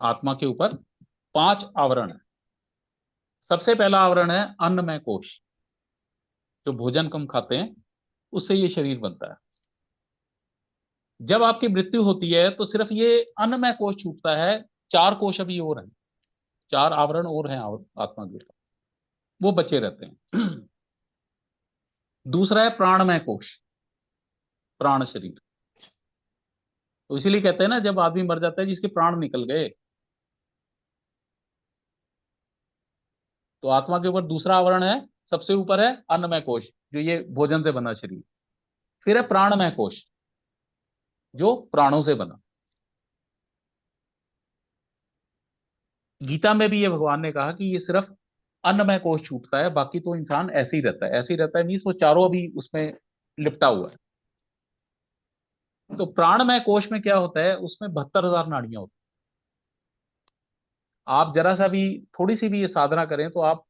आत्मा के ऊपर 5 आवरण है। सबसे पहला आवरण है अन्नमय कोश। जो भोजन कम खाते हैं उससे ये शरीर बनता है। जब आपकी मृत्यु होती है तो सिर्फ ये अन्नमय कोश छूटता है। 4 कोश अभी और हैं, 4 आवरण और हैं आत्मा के ऊपर, वो बचे रहते हैं। दूसरा है प्राणमय कोश, प्राण शरीर। तो इसीलिए कहते हैं ना, जब आदमी मर जाता है जिसके प्राण निकल गए। तो आत्मा के ऊपर दूसरा आवरण है, सबसे ऊपर है अन्नमय कोश, जो ये भोजन से बना शरीर। फिर है प्राणमय कोश, जो प्राणों से बना। गीता में भी ये भगवान ने कहा कि ये सिर्फ अन्नमय कोश छूटता है, बाकी तो इंसान ऐसे ही रहता है। ऐसे ही रहता है मीन्स वो चारों अभी उसमें लिपटा हुआ है। तो प्राणमय कोश में क्या होता है? उसमें 72,000 नाड़ियां होती हैं। आप जरा सा भी, थोड़ी सी भी ये साधना करें तो आप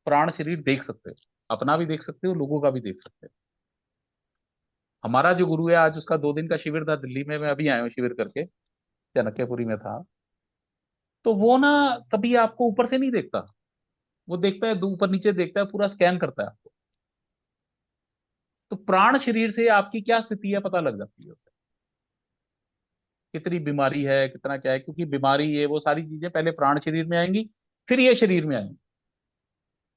प्राण शरीर देख सकते हो। अपना भी देख सकते हो, लोगों का भी देख सकते हो। हमारा जो गुरु है, आज उसका 2 दिन का शिविर था दिल्ली में, मैं अभी आया हूँ शिविर करके, चाणक्यपुरी में था। तो वो ना कभी आपको ऊपर से नहीं देखता। वो देखता है, ऊपर नीचे देखता है, पूरा स्कैन करता है आपको। तो प्राण शरीर से आपकी क्या स्थिति है पता लग जाती है उसे। कितनी बीमारी है, कितना क्या है, क्योंकि बीमारी ये वो सारी चीजें पहले प्राण शरीर में आएंगी, फिर ये शरीर में आएंगी।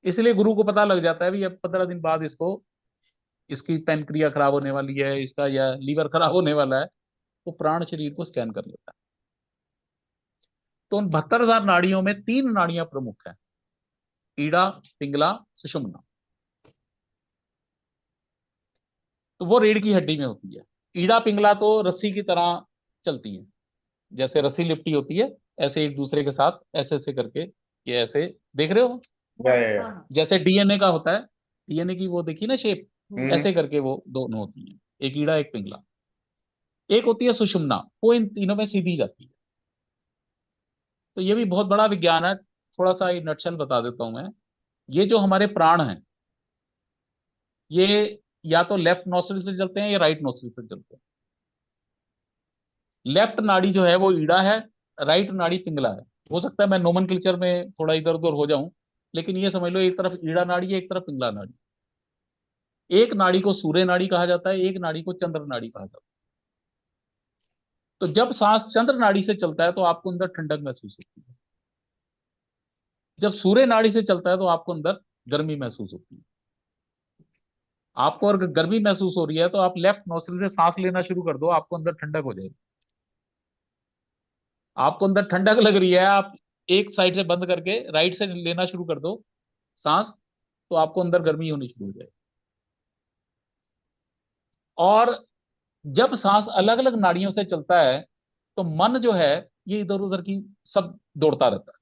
इसलिए गुरु को पता लग जाता है भी अब 15 दिन बाद इसको, इसकी पेनक्रिया खराब होने वाली है, इसका या लीवर खराब होने वाला है। तो प्राण शरीर को स्कैन कर लेता है। तो उन 72,000 नाड़ियों में 3 नाड़ियां प्रमुख हैं, ईड़ा, पिंगला, सुषुम्ना। तो वो रीढ़ की हड्डी में होती है। ईड़ा पिंगला तो रस्सी की तरह चलती है, जैसे रस्सी लिपटी होती है, ऐसे एक दूसरे के साथ ऐसे ऐसे करके, ये ऐसे देख रहे हो, या हाँ। जैसे डीएनए का होता है। डीएनए की वो देखी ना शेप, हम्म, ऐसे करके वो दोनों होती हैं, एक ईड़ा एक पिंगला। एक होती है सुषुम्ना, वो इन तीनों में सीधी जाती है। तो ये भी बहुत बड़ा विज्ञान है। थोड़ा सा नटशल बता देता हूं मैं। ये जो हमारे प्राण हैं, ये या तो लेफ्ट नोस्ट्रिल से चलते हैं या राइट नोस्ट्रिल से चलते हैं। लेफ्ट नाड़ी जो है वो ईड़ा है, राइट नाड़ी पिंगला है। हो सकता है मैं नोमेनक्लेचर में थोड़ा इधर उधर हो जाऊं, लेकिन ये समझ लो एक तरफ ईड़ा नाड़ी है, एक तरफ पिंगला नाड़ी। एक नाड़ी को सूर्य नाड़ी कहा जाता है, एक नाड़ी को चंद्र नाड़ी कहा जाता है। तो जब सांस चंद्र नाड़ी से चलता है तो आपको अंदर ठंडक महसूस होती है। जब सूर्य नाड़ी से चलता है तो आपको अंदर गर्मी महसूस होती है। आपको अगर गर्मी महसूस हो रही है तो आप लेफ्ट नोस्ट्रिल से सांस लेना शुरू कर दो, आपको अंदर ठंडक हो जाएगी। आपको अंदर ठंडक लग रही है, आप एक साइड से बंद करके राइट से लेना शुरू कर दो सांस, तो आपको अंदर गर्मी होनी शुरू हो जाएगी। और जब सांस अलग अलग नाड़ियों से चलता है तो मन जो है ये इधर उधर की सब दौड़ता रहता है।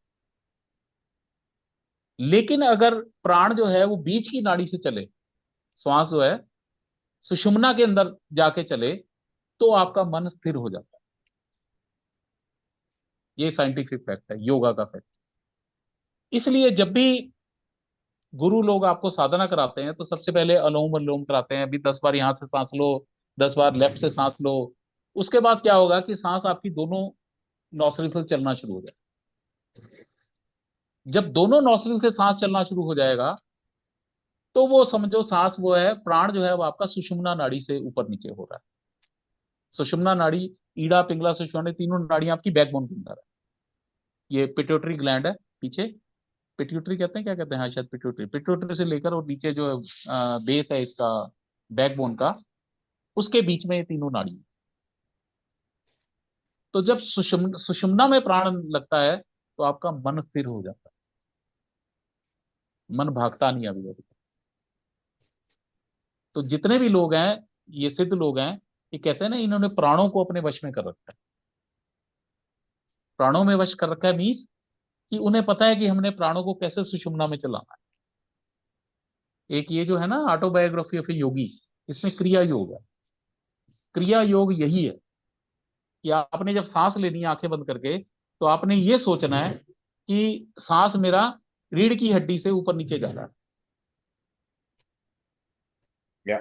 लेकिन अगर प्राण जो है वो बीच की नाड़ी से चले, श्वास जो है सुषुम्ना के अंदर जाके चले, तो आपका मन स्थिर हो जाता है। ये साइंटिफिक फैक्ट है, योगा का फैक्ट। इसलिए जब भी गुरु लोग आपको साधना कराते हैं तो सबसे पहले अनुलोम विलोम कराते हैं, अभी 10 बार यहां से सांस लो, 10 बार लेफ्ट से सांस लो। उसके बाद क्या होगा कि सांस आपकी दोनों नौसरी से चलना शुरू हो जाए। जब दोनों नौसरी से सांस चलना शुरू हो जाएगा तो वो समझो सांस वो है, प्राण जो है वो आपका सुषुम्ना नाड़ी से ऊपर नीचे हो रहा है। सुषुम्ना नाड़ी, ईड़ा पिंगला सुषुम्ना, तीनों नाड़ियां आपकी बैकबोन के अंदर है। ये पिट्यूटरी ग्लैंड है पीछे, पिट्यूटरी कहते हैं, क्या कहते हैं, हाँ शायद पिट्यूटरी, पिट्यूटरी से लेकर और नीचे जो बेस है इसका, बैकबोन का, उसके बीच में ये तीनों नाड़ी हैं। तो जब सुषुम्ना में प्राण लगता है तो आपका मन स्थिर हो जाता है, मन भागता नहीं अभी अभी। तो जितने भी लोग हैं, ये सिद्ध लोग हैं, ये कहते हैं ना इन्होंने प्राणों को अपने वश में कर रखा है। प्राणों में वश कर रखा है मीन्स कि उन्हें पता है कि हमने प्राणों को कैसे सुषुम्ना में चलाना है। एक ये जो है ना ऑटोबायोग्राफी ऑफ ए योगी, इसमें क्रिया योग है। क्रिया योग यही है कि आपने जब सांस लेनी है आंखें बंद करके, तो आपने ये सोचना है कि सांस मेरा रीढ़ की हड्डी से ऊपर नीचे जा रहा है, या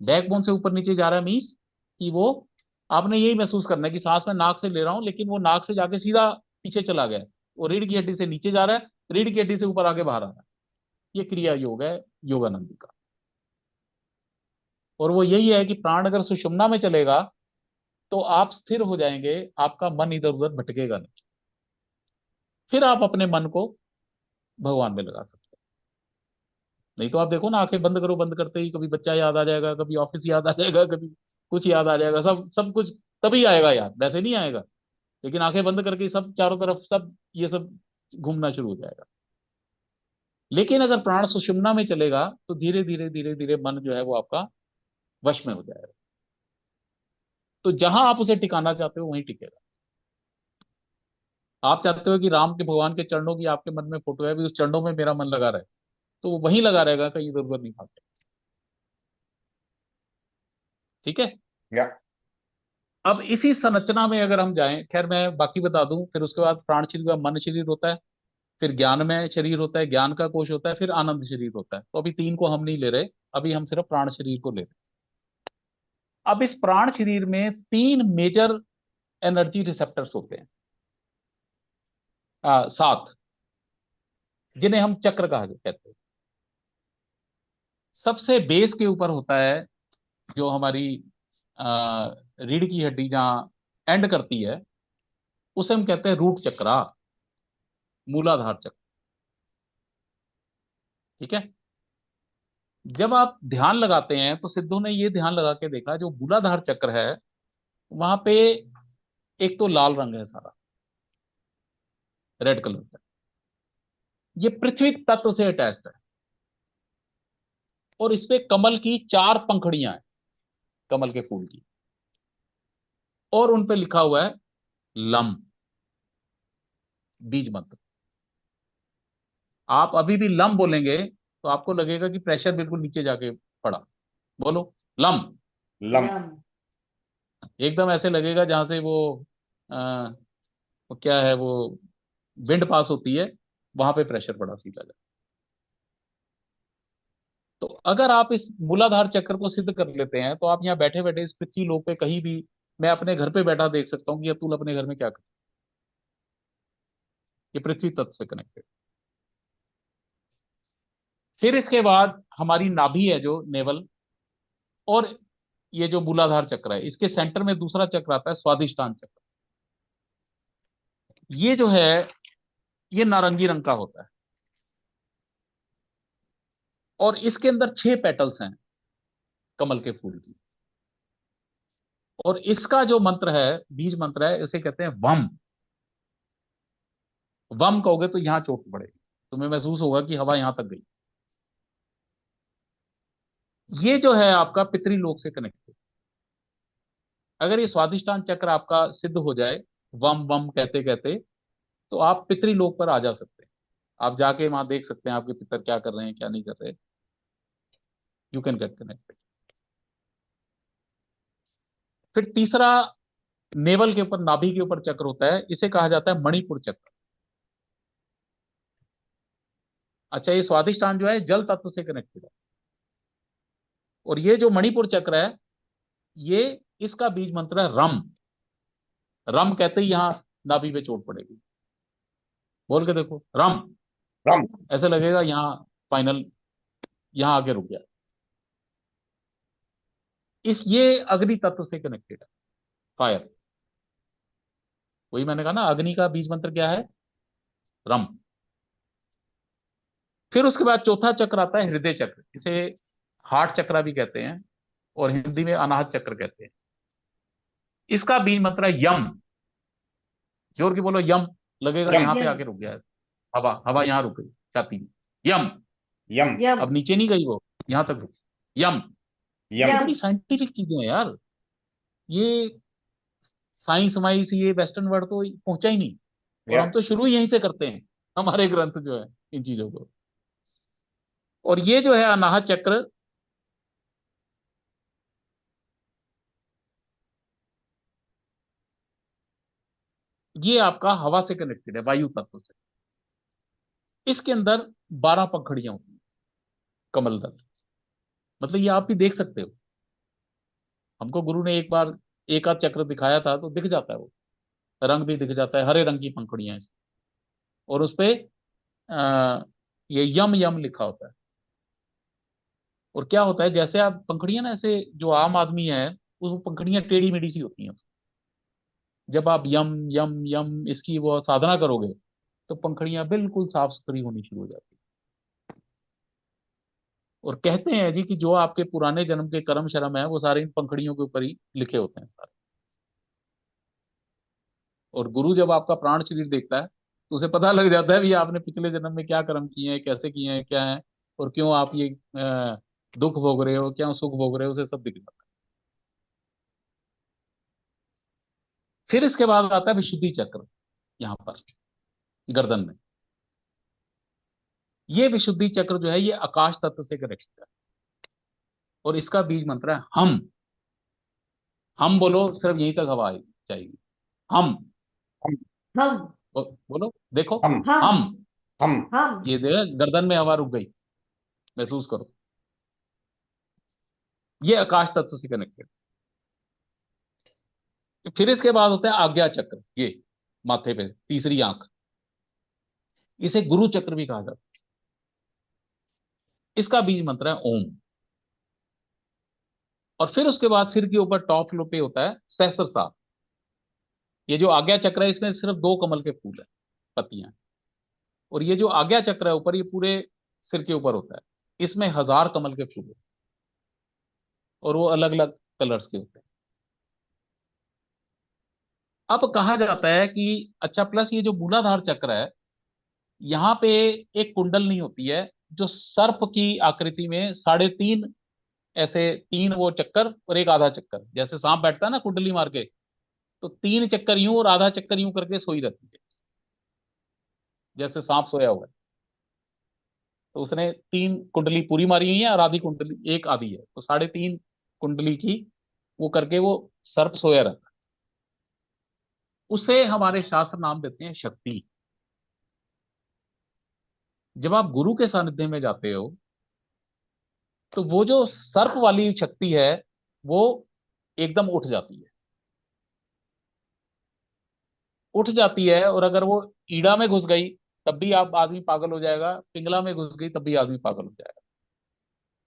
बैकबोन से ऊपर नीचे जा रहा है मीन्स कि वो, आपने यही महसूस करना है कि सांस मैं नाक से ले रहा हूं लेकिन वो नाक से जाके सीधा पीछे चला गया है, वो रीढ़ की हड्डी से नीचे जा रहा है, रीढ़ की हड्डी से ऊपर आके बाहर आ रहा है। ये क्रिया योग है योगानंद जी का। और वो यही है कि प्राण अगर सुषुम्ना में चलेगा तो आप स्थिर हो जाएंगे, आपका मन इधर उधर भटकेगा नहीं। फिर आप अपने मन को भगवान में लगा सकते हैं। नहीं तो आप देखो ना, आंखें बंद करो, बंद करते ही कभी बच्चा याद आ जाएगा, कभी ऑफिस याद आ जाएगा, कभी कुछ याद आ जाएगा, सब सब कुछ तभी आएगा याद, वैसे नहीं आएगा। लेकिन आंखें बंद करके सब चारों तरफ सब ये सब घूमना शुरू हो जाएगा। लेकिन अगर प्राण सुषुम्ना में चलेगा तो धीरे धीरे धीरे धीरे मन जो है वो आपका वश में हो जाएगा। तो जहां आप उसे टिकाना चाहते हो वहीं टिकेगा। आप चाहते हो कि राम के, भगवान के चरणों की आपके मन में फोटो है, भी उस चरणों में मेरा मन लगा रहे, तो वो वहीं लगा रहेगा, कहीं इधर उधर नहीं भागेगा। ठीक है। या अब इसी संरचना में अगर हम जाएं, खैर मैं बाकी बता दूं, फिर उसके बाद प्राण शरीर का मन शरीर होता है, फिर ज्ञानमय शरीर होता है, ज्ञान का कोश होता है, फिर आनंद शरीर होता है। तो अभी तीन को हम नहीं ले रहे, अभी हम सिर्फ प्राण शरीर को ले रहे हैं। अब इस प्राण शरीर में तीन मेजर एनर्जी रिसेप्टर्स होते हैं, सात, जिन्हें हम चक्र कहा कहते हैं। सबसे बेस के ऊपर होता है जो हमारी रीढ़ की हड्डी जहां एंड करती है, उसे हम कहते हैं रूट चक्रा, मूलाधार चक्र। ठीक है। जब आप ध्यान लगाते हैं तो सिद्धों ने ये ध्यान लगा के देखा, जो मूलाधार चक्र है वहां पे एक तो लाल रंग है सारा, रेड कलर का, ये पृथ्वी तत्व से अटैच्ड है। और इसपे कमल की चार पंखुड़ियां हैं, कमल के फूल की, और उन पे लिखा हुआ है लम, बीज मंत्र। आप अभी भी लम बोलेंगे तो आपको लगेगा कि प्रेशर बिल्कुल नीचे जाके पड़ा। बोलो लम। लम। लम। एकदम ऐसे लगेगा जहां से आ, वो क्या है वो, विंड पास होती है, वहां पे प्रेशर पड़ा सीधा जा। तो अगर आप इस मूलाधार चक्र को सिद्ध कर लेते हैं तो आप यहाँ बैठे बैठे इस पृथ्वी लोक पे कहीं भी, मैं अपने घर पे बैठा देख सकता हूँ कि अतुल अपने घर में क्या कर, ये पृथ्वी तत्व से कनेक्टेड। फिर इसके बाद हमारी नाभि है जो नेवल, और ये जो मूलाधार चक्र है, इसके सेंटर में दूसरा चक्र आता है स्वादिष्टान चक्र। ये जो है ये नारंगी रंग का होता है, और इसके अंदर 6 पेटल्स हैं कमल के फूल की। और इसका जो मंत्र है, बीज मंत्र है, इसे कहते हैं वम। वम कहोगे तो यहां चोट पड़ेगी, तुम्हें महसूस होगा कि हवा यहां तक गई। ये जो है आपका पितृलोक से कनेक्टेड। अगर ये स्वादिष्टान चक्र आपका सिद्ध हो जाए वम वम कहते कहते, तो आप पितृलोक पर आ जा सकते हैं। आप जाके वहां देख सकते हैं आपके पितर क्या कर रहे हैं, क्या नहीं कर रहे। You can get connected. फिर तीसरा नेवल के ऊपर, नाभि के ऊपर चक्र होता है, इसे कहा जाता है मणिपुर चक्र। अच्छा, ये स्वादिष्टान जो है जल तत्व से कनेक्टेड है। और ये जो मणिपुर चक्र है, ये इसका बीज मंत्र है रम। रम कहते ही यहां नाभि पे चोट पड़ेगी। बोल के देखो, रम। रम। ऐसे लगेगा यहाँ फाइनल, यहां आके रुक गया। ये अग्नि तत्व से कनेक्टेड है, फायर। वही मैंने कहा ना, अग्नि का बीज मंत्र क्या है? रम। फिर उसके बाद चौथा चक्र आता है हृदय चक्र, इसे हार्ट चक्र भी कहते हैं, और हिंदी में अनाहत चक्र कहते हैं। इसका बीज मंत्र है यम। जोर की बोलो, यम। लगेगा यम। यहां पे यम आके रुक गया है। हवा हवा यहां रुक गई छाती में। यम। यम। यम अब नीचे नहीं गई वो, यहां तक रुकी। यम। ये यम। बड़ी साइंटिफिक चीजें हैं यार। ये साइंस वाइंस, ये वेस्टर्न वर्ड तो पहुंचा ही नहीं। और हम यम। तो शुरू ही यहीं से करते हैं, हमारे ग्रंथ जो है इन चीजों को। और ये जो है अनाहत चक्र, ये आपका हवा से कनेक्टेड है, वायु तत्व से। इसके अंदर 12 पंखुड़ियां होती हैं, कमल दल। मतलब ये आप भी देख सकते हो। हमको गुरु ने एक बार एक आध चक्र दिखाया था, तो दिख जाता है वो। रंग भी दिख जाता है, हरे रंग की पंखुड़ियां हैं। और उस पे आ, ये यम यम लिखा होता है। और क्या होता है, जैसे आप पंखुड़ियां ना, ऐसे जो आम आदमी है, वो पंखुड़ियां टेढ़ी मेढ़ी सी होती हैं। जब आप यम यम यम इसकी वो साधना करोगे, तो पंखुड़ियां बिल्कुल साफ सुथरी होनी शुरू हो जाती है। और कहते हैं जी कि जो आपके पुराने जन्म के कर्म शर्म है, वो सारे इन पंखुड़ियों के ऊपर ही लिखे होते हैं सारे। और गुरु जब आपका प्राण शरीर देखता है, तो उसे पता लग जाता है भी आपने पिछले जन्म में क्या कर्म किए हैं, कैसे किए हैं, क्या है, और क्यों आप ये दुख भोग रहे हो, क्या सुख भोग रहे हो, उसे सब दिख जाता है। फिर इसके बाद आता है विशुद्धि चक्र, यहाँ पर गर्दन में। ये विशुद्धि चक्र जो है, ये आकाश तत्व से कनेक्टेड है। और इसका बीज मंत्र है हम। हम बोलो, सिर्फ यहीं तक हवा आएगी जाएगी। हम। हम। हम बोलो, देखो। हम। हम हम। हम। हम ये देखो, गर्दन में हवा रुक गई, महसूस करो। ये आकाश तत्व से कनेक्टेड। फिर इसके बाद होता है आज्ञा चक्र, ये माथे पे तीसरी आंख। इसे गुरु चक्र भी कहा जाता है। इसका बीज मंत्र है ओम। और फिर उसके बाद सिर के ऊपर टॉप फ्लो पे होता है सहस्त्र। ये जो आज्ञा चक्र है, इसमें सिर्फ 2 कमल के फूल है, पत्तियां। और ये जो आज्ञा चक्र है ऊपर, ये पूरे सिर के ऊपर होता है। इसमें 1000 कमल के फूल है, और वो अलग अलग कलर्स के होते हैं। अब कहा जाता है कि अच्छा, प्लस ये जो मूलाधार चक्र है, यहाँ पे एक कुंडल नहीं होती है, जो सर्प की आकृति में 3.5 ऐसे 3 वो चक्कर और एक आधा चक्कर, जैसे सांप बैठता है ना कुंडली मार के, तो 3 चक्कर यूं और आधा चक्कर यूं करके सोई रहती है, जैसे सांप सोया हुआ है। तो उसने 3 कुंडली पूरी मारी हुई है, और आधी कुंडली एक आधी है, तो 3.5 कुंडली की वो करके वो सर्प सोया रहता है। उसे हमारे शास्त्र नाम देते हैं शक्ति। जब आप गुरु के सानिध्य में जाते हो, तो वो जो सर्प वाली शक्ति है, वो एकदम उठ जाती है। उठ जाती है, और अगर वो ईड़ा में घुस गई, तब भी आप आदमी पागल हो जाएगा। पिंगला में घुस गई, तब भी आदमी पागल हो जाएगा।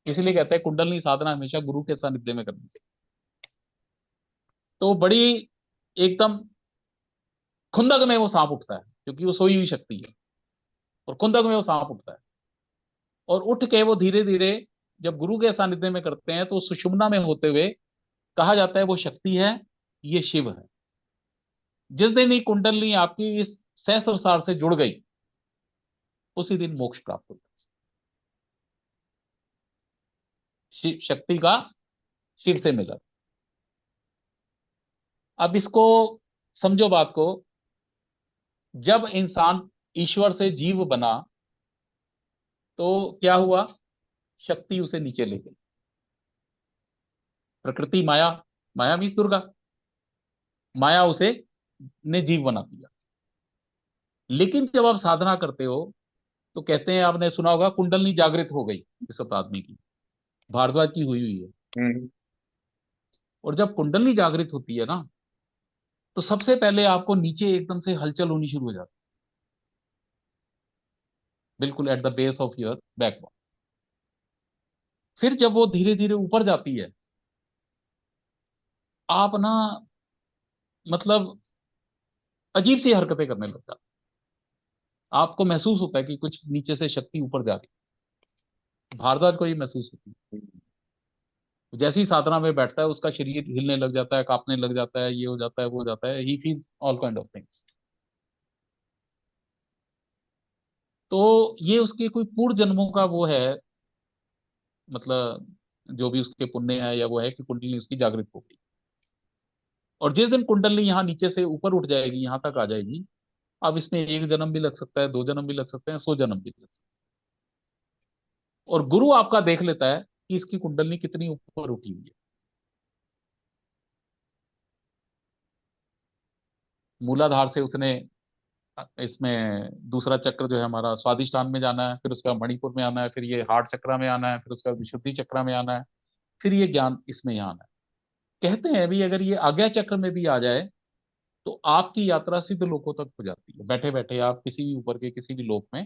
इसलिए कहते हैं कुंडलनी साधना हमेशा गुरु के सानिध्य में करनी चाहिए। तो बड़ी एकदम खुंदक में वो सांप उठता है, क्योंकि वो सोई हुई शक्ति है। और खुंदक में वो सांप उठता है, और उठ के वो धीरे धीरे जब गुरु के सानिध्य में करते हैं, तो सुषुम्ना में होते हुए कहा जाता है वो शक्ति है, ये शिव है। जिस दिन ये कुंडलनी आपकी इस सहस्त्र से जुड़ गई, उसी दिन मोक्ष प्राप्त होता है। शक्ति का शिव से मिला। अब इसको समझो बात को। जब इंसान ईश्वर से जीव बना, तो क्या हुआ? शक्ति उसे नीचे ले गई। प्रकृति माया माया मीन्स दुर्गा। माया उसे ने जीव बना दिया। लेकिन जब आप साधना करते हो तो कहते हैं, आपने सुना होगा, कुंडलनी जागृत हो गई इस वक्त आदमी की, भारद्वाज की हुई हुई है। हम्म, और जब कुंडलनी जागृत होती है ना, तो सबसे पहले आपको नीचे एकदम से हलचल होनी शुरू हो जाती है, बिल्कुल at the base of your backbone. फिर जब वो धीरे धीरे ऊपर जाती है, आप ना, मतलब अजीब सी हरकतें करने लग जाते हैं। आपको महसूस होता है कि कुछ नीचे से शक्ति ऊपर जा रही है। भारद्वाज को ये महसूस होती है। जैसे ही साधना में बैठता है, उसका शरीर हिलने लग जाता है, कांपने लग जाता है, ये हो जाता है, वो हो जाता है, he feels all kind of things. तो ये उसके कोई पूर्व जन्मों का वो है, मतलब जो भी उसके पुण्य है या वो है कि कुंडली उसकी जागृत हो गई। और जिस दिन कुंडली यहाँ नीचे से ऊपर उठ जाएगी, यहाँ तक आ जाएगी, अब इसमें एक जन्म भी लग सकता है, दो जन्म भी लग सकते हैं, 100 जन्म भी लग सकते हैं। और गुरु आपका देख लेता है कि इसकी कुंडली कितनी ऊपर उठी हुई है। मूलाधार से उसने इसमें दूसरा चक्र जो है हमारा स्वादिष्टान में जाना है, फिर उसके बाद मणिपुर में आना है, फिर ये हार्ट चक्र में आना है, फिर उसके बाद विशुद्धि चक्र में आना है, फिर ये ज्ञान इसमें यहाँ आना है। कहते हैं भी अगर ये आज्ञा चक्र में भी आ जाए तो आपकी यात्रा सिद्ध लोकों तक हो जाती है। बैठे बैठे आप किसी भी ऊपर के किसी भी लोक में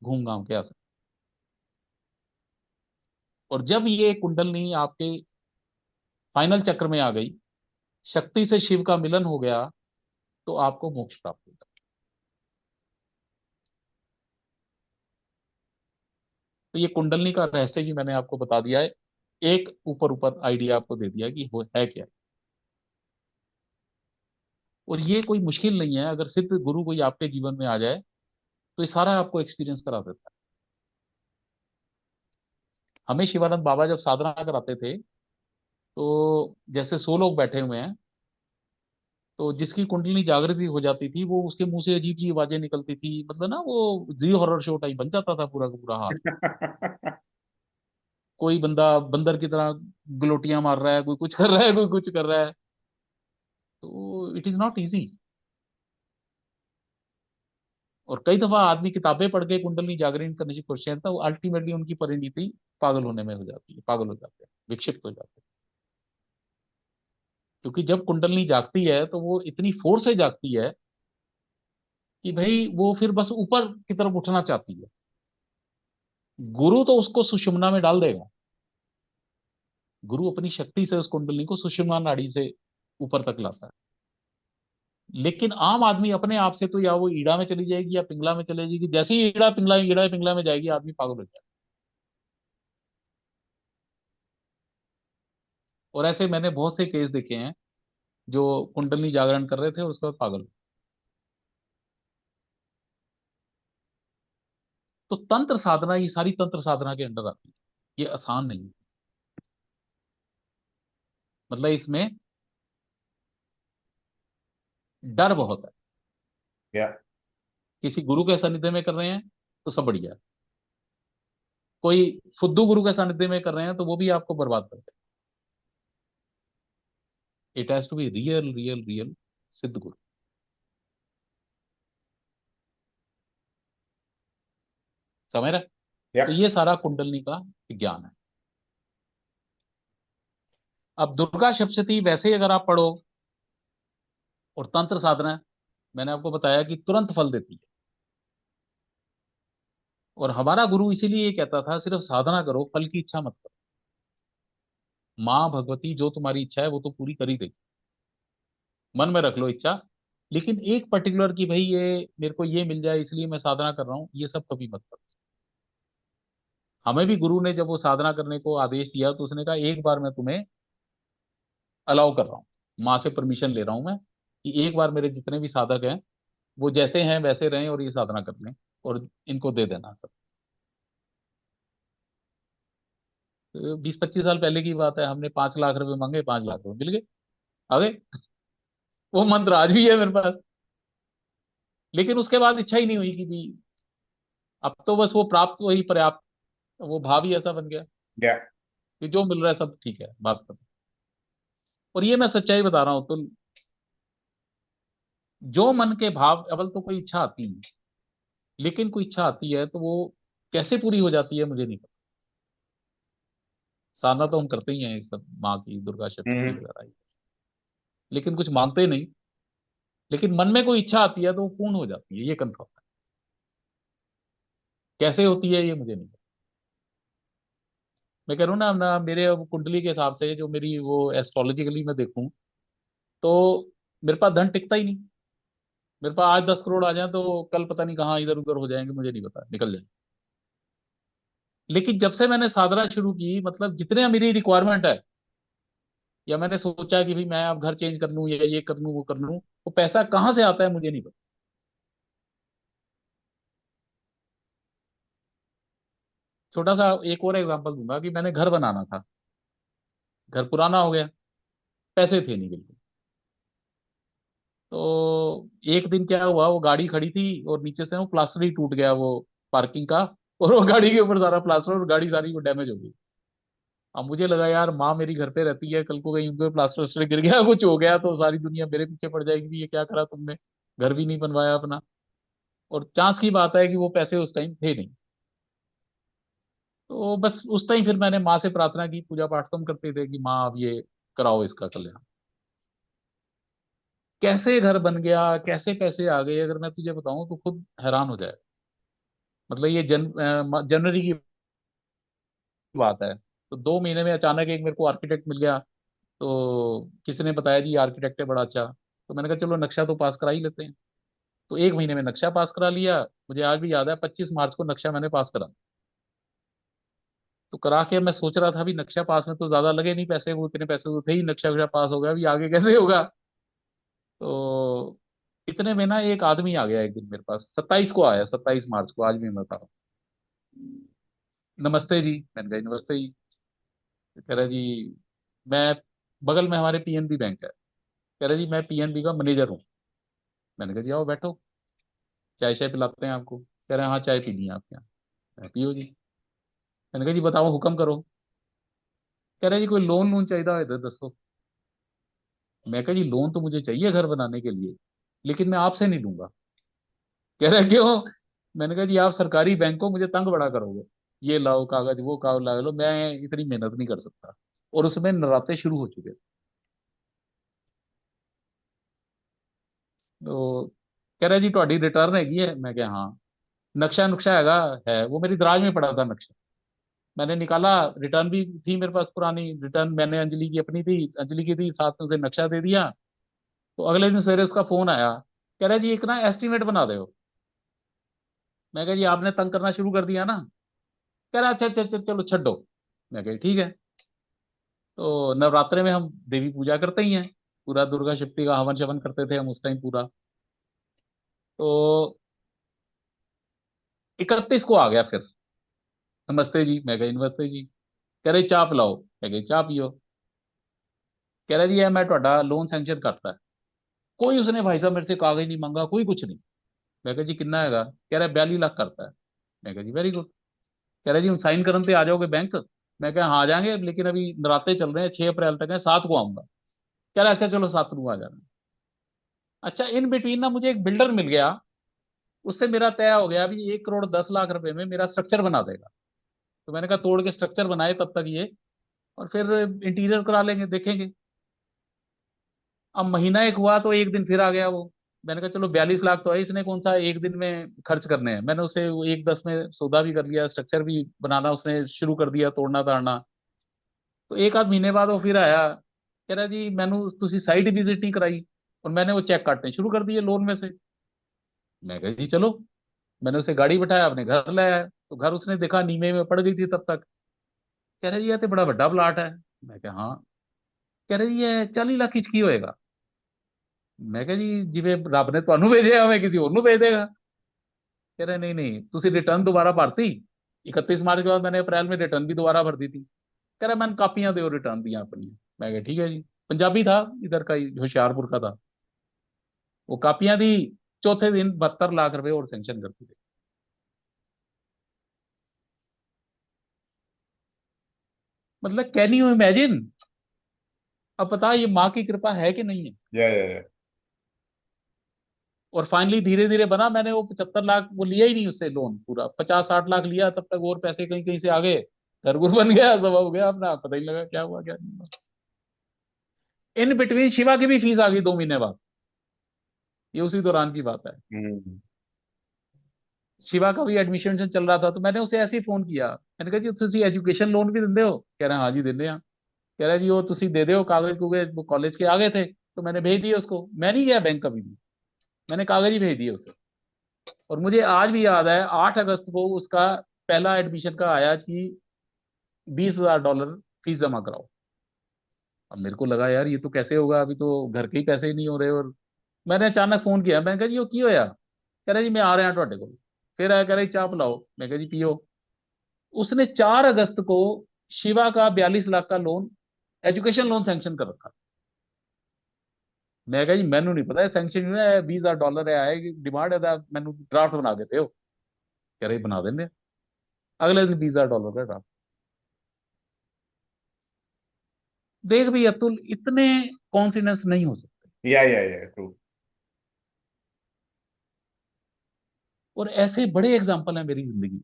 घूम घाम के आ सकते हैं। और जब ये कुंडलनी आपके फाइनल चक्र में आ गई, शक्ति से शिव का मिलन हो गया, तो आपको मोक्ष प्राप्त होगा। तो ये कुंडलनी का रहस्य भी मैंने आपको बता दिया है। एक ऊपर ऊपर आइडिया आपको दे दिया कि वो है क्या। और ये कोई मुश्किल नहीं है, अगर सिद्ध गुरु कोई आपके जीवन में आ जाए तो ये सारा आपको एक्सपीरियंस करा देता है। हमें शिवानंद बाबा जब साधना कराते थे, तो जैसे 100 लोग बैठे हुए हैं, तो जिसकी कुंडली जागृति हो जाती थी, वो उसके मुंह से अजीब सी आवाजें निकलती थी, मतलब ना वो जी हॉरर शो टाइप बन जाता था पूरा का पूरा हाल। कोई बंदा बंदर की तरह गलोटियां मार रहा है, कोई कुछ कर रहा है, कोई कुछ कर रहा है। तो इट इज नॉट इजी। और कई दफा आदमी किताबें पढ़ के कुंडली जागरण करने की कोशिश करता है, वो अल्टीमेटली उनकी परिणति पागल होने में हो जाती है, पागल हो जाते हैं, विक्षिप्त हो जाते हैं। क्योंकि जब कुंडली जागती है तो वो इतनी फोर्स से जागती है कि भाई वो फिर बस ऊपर की तरफ उठना चाहती है। गुरु तो उसको सुषुम्ना में डाल देगा। गुरु अपनी शक्ति से उस कुंडली को सुषुम्ना नाड़ी से ऊपर तक लाता है। लेकिन आम आदमी अपने आप से तो या वो ईड़ा में चली जाएगी या पिंगला में चली जाएगी, जैसे ही ईड़ा पिंगला में जाएगी, आदमी पागल हो जाएगा। और ऐसे मैंने बहुत से केस देखे हैं जो कुंडली जागरण कर रहे थे और उसके बाद पागल। तो तंत्र साधना, ये सारी तंत्र साधना के अंडर आती है, ये आसान नहीं है। मतलब इसमें डर बहुत है। या किसी गुरु के सानिध्य में कर रहे हैं तो सब बढ़िया है, कोई फुद्दू गुरु के सानिध्य में कर रहे हैं तो वो भी आपको बर्बाद करते हैं। It has to be real real real सिद्ध गुरु। समझ रहे? या तो ये सारा कुंडलनी का विज्ञान है। अब दुर्गा सप्तशती वैसे ही अगर आप पढ़ो और तंत्र साधना, मैंने आपको बताया कि तुरंत फल देती है। और हमारा गुरु इसीलिए ये कहता था, सिर्फ साधना करो, फल की इच्छा मत करो। माँ भगवती जो तुम्हारी इच्छा है वो तो पूरी कर ही देगी। मन में रख लो इच्छा, लेकिन एक पर्टिकुलर की भाई ये मेरे को ये मिल जाए इसलिए मैं साधना कर रहा हूँ, ये सब कभी मत करो। हमें भी गुरु ने जब वो साधना करने को आदेश दिया तो उसने कहा एक बार मैं तुम्हें अलाउ कर रहा हूँ, माँ से परमिशन ले रहा हूँ मैं, कि एक बार मेरे जितने भी साधक हैं वो जैसे हैं वैसे रहें और ये साधना कर लें, और इनको दे देना सब। 20-25 साल पहले की बात है, हमने 5 लाख रुपए मांगे, 5 लाख रुपए मिल गए, आ गए। वो मंत्र आज भी है मेरे पास। लेकिन उसके बाद इच्छा ही नहीं हुई कि भी, अब तो बस वो प्राप्त वही पर्याप्त, वो भाव ही ऐसा बन गया या कि जो मिल रहा है सब ठीक है, बात खत्म। और ये मैं सच्चाई बता रहा हूं, तो जो मन के भाव, अव्वल तो कोई इच्छा आती है, लेकिन कोई इच्छा आती है तो वो कैसे पूरी हो जाती है मुझे नहीं पता। साधना तो हम करते ही हैं ये सब, माँ की, दुर्गा सप्तशती हम्म वगैरह, लेकिन कुछ मांगते नहीं। लेकिन मन में कोई इच्छा आती है तो वो पूर्ण हो जाती है, ये कंफर्म है। कैसे होती है ये मुझे नहीं पता। मैं कह रहा हूँ ना मेरे अब कुंडली के हिसाब से, जो मेरी वो एस्ट्रोलॉजिकली मैं देखूं, तो मेरे पास धन टिकता ही नहीं। मेरे पास आज 10 करोड़ आ जाए तो कल पता नहीं कहाँ इधर उधर हो जाएंगे, मुझे नहीं पता, निकल जाए। लेकिन जब से मैंने साधना शुरू की, मतलब जितने मेरी रिक्वायरमेंट है, या मैंने सोचा कि भाई मैं अब घर चेंज कर लूं या ये कर लूं वो कर लूं, वो पैसा कहाँ से आता है मुझे नहीं पता। छोटा सा एक और एग्जांपल दूंगा कि मैंने घर बनाना था, घर पुराना हो गया, पैसे थे नहीं बिल्कुल। तो एक दिन क्या हुआ, वो गाड़ी खड़ी थी और नीचे से वो प्लास्टर ही टूट गया, वो पार्किंग का, और वो गाड़ी के ऊपर सारा प्लास्टर, और गाड़ी सारी वो डैमेज हो गई। अब मुझे लगा यार माँ मेरी घर पे रहती है, कल को कहीं उनके प्लास्टर वस्टर गिर गया कुछ हो गया तो सारी दुनिया मेरे पीछे पड़ जाएगी कि ये क्या करा तुमने, घर भी नहीं बनवाया अपना। और चांस की बात है कि वो पैसे उस टाइम थे नहीं। तो बस उस टाइम फिर मैंने माँ से प्रार्थना की, पूजा पाठ तो हम करते थे कि माँ अब ये कराओ इसका कल्याण। कैसे घर बन गया, कैसे पैसे आ गए, अगर मैं तुझे बताऊं तो खुद हैरान हो जाए। मतलब ये जनवरी की बात है, तो 2 महीने में अचानक एक मेरे को आर्किटेक्ट मिल गया। तो किसी ने बताया जी आर्किटेक्ट है बड़ा अच्छा, तो मैंने कहा चलो नक्शा तो पास करा ही लेते हैं। तो 1 महीने में नक्शा पास करा लिया। मुझे आज भी याद है, 25 मार्च को नक्शा मैंने पास करा। तो करा के मैं सोच रहा था भी नक्शा पास में तो ज्यादा लगे नहीं पैसे, वो इतने पैसे तो थे ही, नक्शा वक्शा पास हो गया, अभी आगे कैसे होगा। तो इतने में ना एक आदमी आ गया एक दिन मेरे पास, 27 को आया, 27 मार्च को, आज भी मैं बता रहा हूँ। नमस्ते जी, मैंने कहा नमस्ते जी। तो कह रहा जी मैं, बगल में हमारे पीएनबी बैंक है, कह रहा जी मैं पीएनबी का मैनेजर हूँ। मैंने कहा जी आओ बैठो, चाय शाय पिलाते हैं आपको। कह रहे हैं हाँ चाय पीनी है आपके यहाँ। मैं, पियो जी। मैंने कहा जी बताओ हुक्म करो। कह रहे जी कोई लोन वोन चाहिए हो तो दसो। मैं कहा जी लोन तो मुझे चाहिए घर बनाने के लिए, लेकिन मैं आपसे नहीं लूंगा। कह रहे क्यों। मैंने कहा जी आप सरकारी बैंक हो, मुझे तंग बड़ा करोगे, ये लाओ कागज वो कागज ला लो, मैं इतनी मेहनत नहीं कर सकता। और उसमें नराते शुरू हो चुके थे। तो कह रहा जी ਤੁਹਾਡੀ रिटर्न हैगी है, मैं क्या हाँ। नक्शा नुक्शा हैगा, है, वो मेरी दराज में पड़ा था नक्शा। मैंने निकाला, रिटर्न भी थी मेरे पास पुरानी रिटर्न, मैंने अंजलि की अपनी थी, अंजलि की थी, साथ में उसे नक्शा दे दिया। तो अगले दिन सवेरे उसका फोन आया, कह रहा जी एक ना एस्टिमेट बना दे। मैं कहा जी आपने तंग करना शुरू कर दिया ना। कह रहा अच्छा अच्छा अच्छा चलो छड्डो। मैं कहा ठीक है। तो नवरात्रे में हम देवी पूजा करते ही हैं, पूरा दुर्गा शक्ति का हवन शवन करते थे हम उस टाइम पूरा। तो 31 को आ गया फिर, नमस्ते जी, मैं कही नमस्ते जी। कह रहे चाह पिलाओ, मैं कही चाह पियो। कह रहा जी ये मैं ਤੁਹਾਡਾ लोन सैंक्शन करता है। कोई उसने भाई साहब मेरे से कागज नहीं मांगा, कोई कुछ नहीं। मैं कहा जी कितना हैगा, कह रहा 42 लाख करता है। मैं कहा जी वेरी गुड। कह रहा जी हम साइन करन ते आ जाओगे बैंक। मैं कहा हाँ आ जाएंगे, लेकिन अभी नराते चल रहे हैं, 6 अप्रैल तक है, 7 को आऊंगा। कह रहा अच्छा चलो 7 को आ जाना। अच्छा इन बिटवीन ना मुझे एक बिल्डर मिल गया, उससे मेरा तय हो गया अभी 1 करोड़ 10 लाख रुपए में मेरा स्ट्रक्चर बना देगा। तो मैंने कहा तोड़ के स्ट्रक्चर बनाए तब तक ये, और फिर इंटीरियर करा लेंगे, देखेंगे। अब महीना एक हुआ तो एक दिन फिर आ गया वो। मैंने कहा चलो 42 लाख तो है, इसने कौन सा एक दिन में खर्च करने हैं। मैंने उसे वो 1 10 में सौदा भी कर लिया, स्ट्रक्चर भी बनाना उसने शुरू कर दिया, तोड़ना ताड़ना। तो एक आध महीने बाद वो फिर आया, कह रहा जी मैनू तुसी साइट विजिट नहीं कराई, और मैंने वो चेक काटने शुरू कर दिए लोन में से। मैं कहा जी चलो। मैंने उसे गाड़ी बैठाया, अपने घर लाया, तो घर उसने देखा नीवे में पड़ गई थी तब तक। कह रहा जी ये तो बड़ा बड़ा प्लाट है। मैं कहा हाँ। कह रहा जी ये 40 लाख की होएगा। मैं कहा जी जिਵੇਂ ਰੱਬ ने ਤੁਹਾਨੂੰ भेजे हमें किसी और ਨੂੰ भेज देगा। कह रहे नहीं नहीं तुसी रिटर्न दोबारा भरती, 31 मार्च के बाद मैंने अप्रैल में रिटर्न भी दोबारा भर दी थी। कह रहा मैंने कापियां दो रिटर्न दिया अपनी। मैं कहा ठीक है जी। पंजाबी था, इधर का ही, होशियारपुर का था। वो कापियां दी, चौथे दिन 72 लाख रुपए और सेंक्शन करती थी। मतलब कैन यू इमेजिन। अब पता ये माँ की कृपा है कि नहीं है। या और फाइनली धीरे धीरे बना, मैंने वो 75 लाख वो लिया ही नहीं उससे लोन, पूरा 50-60 लाख लिया, तब तक और पैसे कहीं कहीं से आ गए, घर गुर बन गया, सब हो गया अपना, पता ही नहीं लगा क्या हुआ क्या नहीं हुआ। इन बिटवीन शिवा की भी फीस आ गई 2 महीने बाद, ये उसी दौरान की बात है। हम्म शिवा का भी एडमिशन चल रहा था, तो मैंने उसे ऐसे ही फोन किया, मैंने कहा जी तुम एजुकेशन लोन भी दिंदे हो? कह रहे हैं हाँ जी दिंदे हैं। कह रहा है जी वो तुम दे दो कागज कुगज, वो कॉलेज के आ गए थे तो मैंने भेज दिए उसको, मैं नहीं गया बैंक कभी भी, मैंने कागज ही भेज दिए उसे। और मुझे आज भी याद है 8 अगस्त को उसका पहला एडमिशन का आया कि $20,000 फीस जमा कराओ। अब मेरे को लगा यार ये तो कैसे होगा, अभी तो घर के ही पैसे ही नहीं हो रहे। और मैंने अचानक फोन किया, मैंने कहा जी वो की होया? कह रहा जी मैं आ रहा ਤੁਹਾਡੇ ਕੋਲ। फिर आया, कह रहा जी चाह पिलाओ। मैं कहा जी पियो। उसने 4 अगस्त को शिवा का 42 लाख का लोन, एजुकेशन लोन सैंक्शन कर रखा। मैं कहा जी मैनू नहीं पता सैंक्शन नहीं है, $20,000 है आए डिमांड है, मैनू ड्राफ्ट बना के दो। कह रहे बना देंगे। अगले दिन $20,000 का ड्राफ्ट। देख भी अतुल, इतने कॉन्फिडेंस नहीं हो सकते। या ट्रू। और ऐसे बड़े एग्जाम्पल हैं मेरी जिंदगी में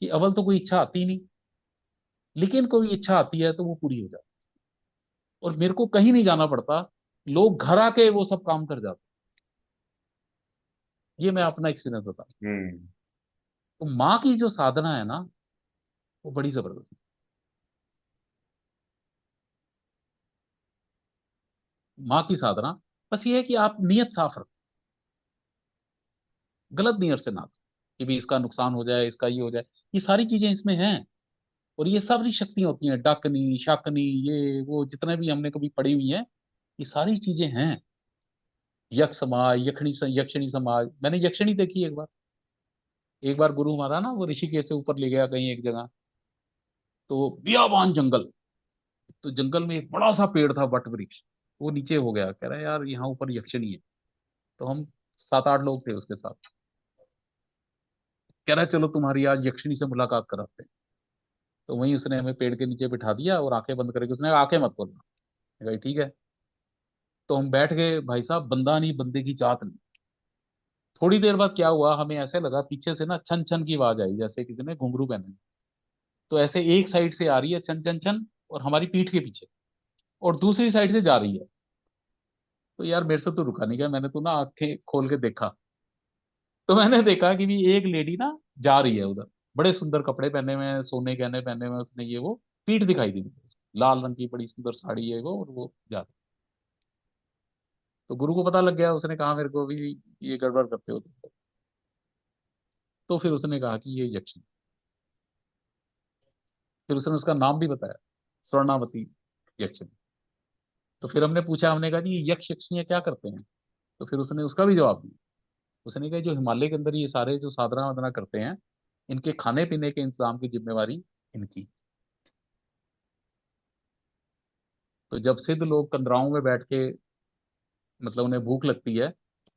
कि अव्वल तो कोई इच्छा आती नहीं, लेकिन कोई इच्छा आती है तो वो पूरी हो जाती है। और मेरे को कहीं नहीं जाना पड़ता, लोग घर आके वो सब काम कर जाते हैं। ये मैं अपना एक्सपीरियंस बता रहा हम्म हूं। तो माँ की जो साधना है ना, वो बड़ी जबरदस्त है। माँ की साधना, बस ये है कि आप नियत साफ रखें, गलत नियत से ना कि भी इसका नुकसान हो जाए, इसका ये हो जाए। ये सारी चीजें इसमें हैं। और ये सारी शक्तियां होती हैं, डाकनी शाकनी, ये वो जितने भी हमने कभी पढ़ी हुई हैं, ये सारी चीजें हैं। यक्ष समाज, यक्षिणी समाज, मैंने यक्षिणी देखी एक बार। एक बार गुरु हमारा ना वो ऋषिकेश से ऊपर ले गया कहीं एक जगह, तो बियाबान जंगल, तो जंगल में एक बड़ा सा पेड़ था वट वृक्ष, वो नीचे हो गया। कह रहा है यार यहाँ ऊपर यक्षिणी है। तो हम 7-8 लोग थे उसके साथ। कह रहा है चलो तुम्हारी आज यक्षिणी से मुलाकात कराते हैं। तो वहीं उसने हमें पेड़ के नीचे बिठा दिया और आंखें बंद करके उसने कहा, आंखें मत खोलना। मैं कहा, ठीक है। तो हम बैठ गए, भाई साहब बंदा नहीं बंदे की जात नहीं। थोड़ी देर बाद क्या हुआ, हमें ऐसे लगा पीछे से ना छन छन की आवाज आई, जैसे किसी ने घुंघरू पहने। तो ऐसे एक साइड से आ रही है छन छन छन, और हमारी पीठ के पीछे, और दूसरी साइड से जा रही है। तो यार मेरे से तो रुका नहीं गया, मैंने तो ना आंखें खोल के देखा। तो मैंने देखा कि भी एक लेडी ना जा रही है उधर, बड़े सुंदर कपड़े पहने हुए हैं, सोने गहने पहने हुए हैं उसने, ये वो, पीठ दिखाई दी मुझे उसकी, लाल रंग की बड़ी सुंदर साड़ी है वो, और वो जा रही। तो गुरु को पता लग गया, उसने कहा मेरे को भी ये गड़बड़ करते हो तुम। तो फिर उसने कहा कि ये यक्षिणी। फिर उसने उसका नाम भी बताया, स्वर्णावती यक्षिणी। तो फिर हमने पूछा, हमने कहा जी ये यक्ष यक्षिणियाँ क्या करते हैं? तो फिर उसने उसका भी जवाब दिया। उसने कहा जो हिमालय के अंदर ये सारे जो साधना वाधना करते हैं, इनके खाने पीने के इंतजाम की जिम्मेवारी इनकी। तो जब सिद्ध लोग कंदराओं में बैठ के, मतलब उन्हें भूख लगती है,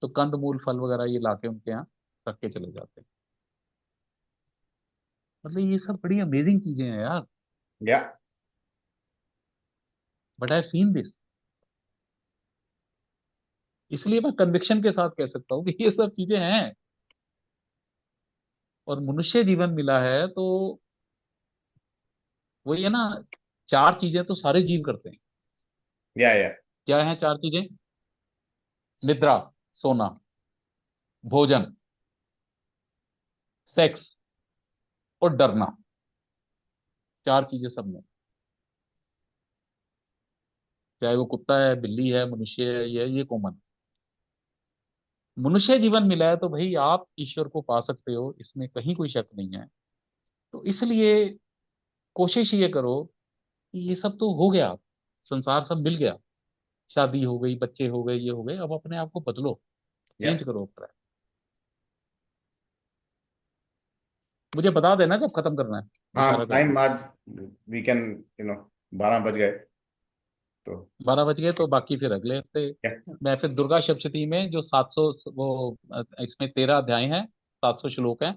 तो कंद मूल फल वगैरह ये लाके उनके यहाँ रख के चले जाते हैं। मतलब ये सब बड़ी अमेजिंग चीजें हैं यार। या but I have seen this, इसलिए मैं कन्विक्शन के साथ कह सकता हूँ कि ये सब चीजें हैं। और मनुष्य जीवन मिला है तो वही है ना, 4 चीजें तो सारे जीव करते हैं। या क्या है 4 चीजें? निद्रा, सोना, भोजन, सेक्स, और डरना। 4 चीजें सब में, चाहे वो कुत्ता है, बिल्ली है, मनुष्य है, ये कॉमन। मनुष्य जीवन मिला है तो भाई आप ईश्वर को पा सकते हो, इसमें कहीं कोई शक नहीं है। तो इसलिए कोशिश ये करो कि ये सब तो हो गया, संसार सब मिल गया, शादी हो गई, बच्चे हो गए, ये हो गए, अब अपने आप को बदलो, या चेंज करो अपना। मुझे बता देना जब खत्म करना है, इशारा हाँ कर टाइम दूंगा। आज वीकेंड 12 बज गए तो 12 बज गए तो बाकी फिर अगले हफ्ते। क्या। मैं फिर दुर्गा सप्तशती में जो 700 वो इसमें 13 अध्याय हैं, 700 श्लोक हैं।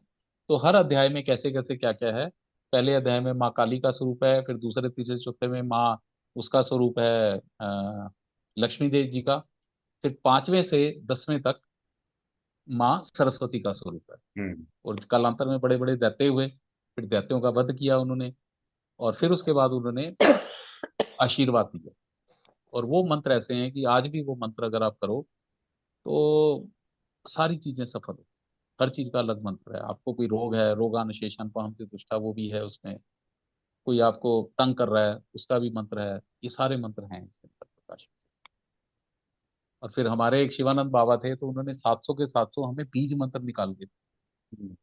तो हर अध्याय में कैसे कैसे क्या क्या है। पहले अध्याय में माँ काली का स्वरूप है, फिर दूसरे तीसरे चौथे में माँ उसका स्वरूप है लक्ष्मी देवी जी का। फिर 5वें से 10वें तक माँ सरस्वती का स्वरूप है। और कालांतर में बड़े बड़े दैत्य हुए, फिर दैत्यों का वध किया उन्होंने, और फिर उसके बाद उन्होंने आशीर्वाद दिया। और वो मंत्र ऐसे हैं कि आज भी वो मंत्र अगर आप करो तो सारी चीजें सफल हो। हर चीज का अलग मंत्र है। आपको कोई रोग है, रोगानुशेषण पाहम तुष्टा, वो भी है उसमें। कोई आपको तंग कर रहा है, उसका भी मंत्र है। ये सारे मंत्र हैं इसके अंदर प्रकाश। और फिर हमारे एक शिवानंद बाबा थे, तो उन्होंने 700 के 700 हमें बीज मंत्र निकाल के दिए।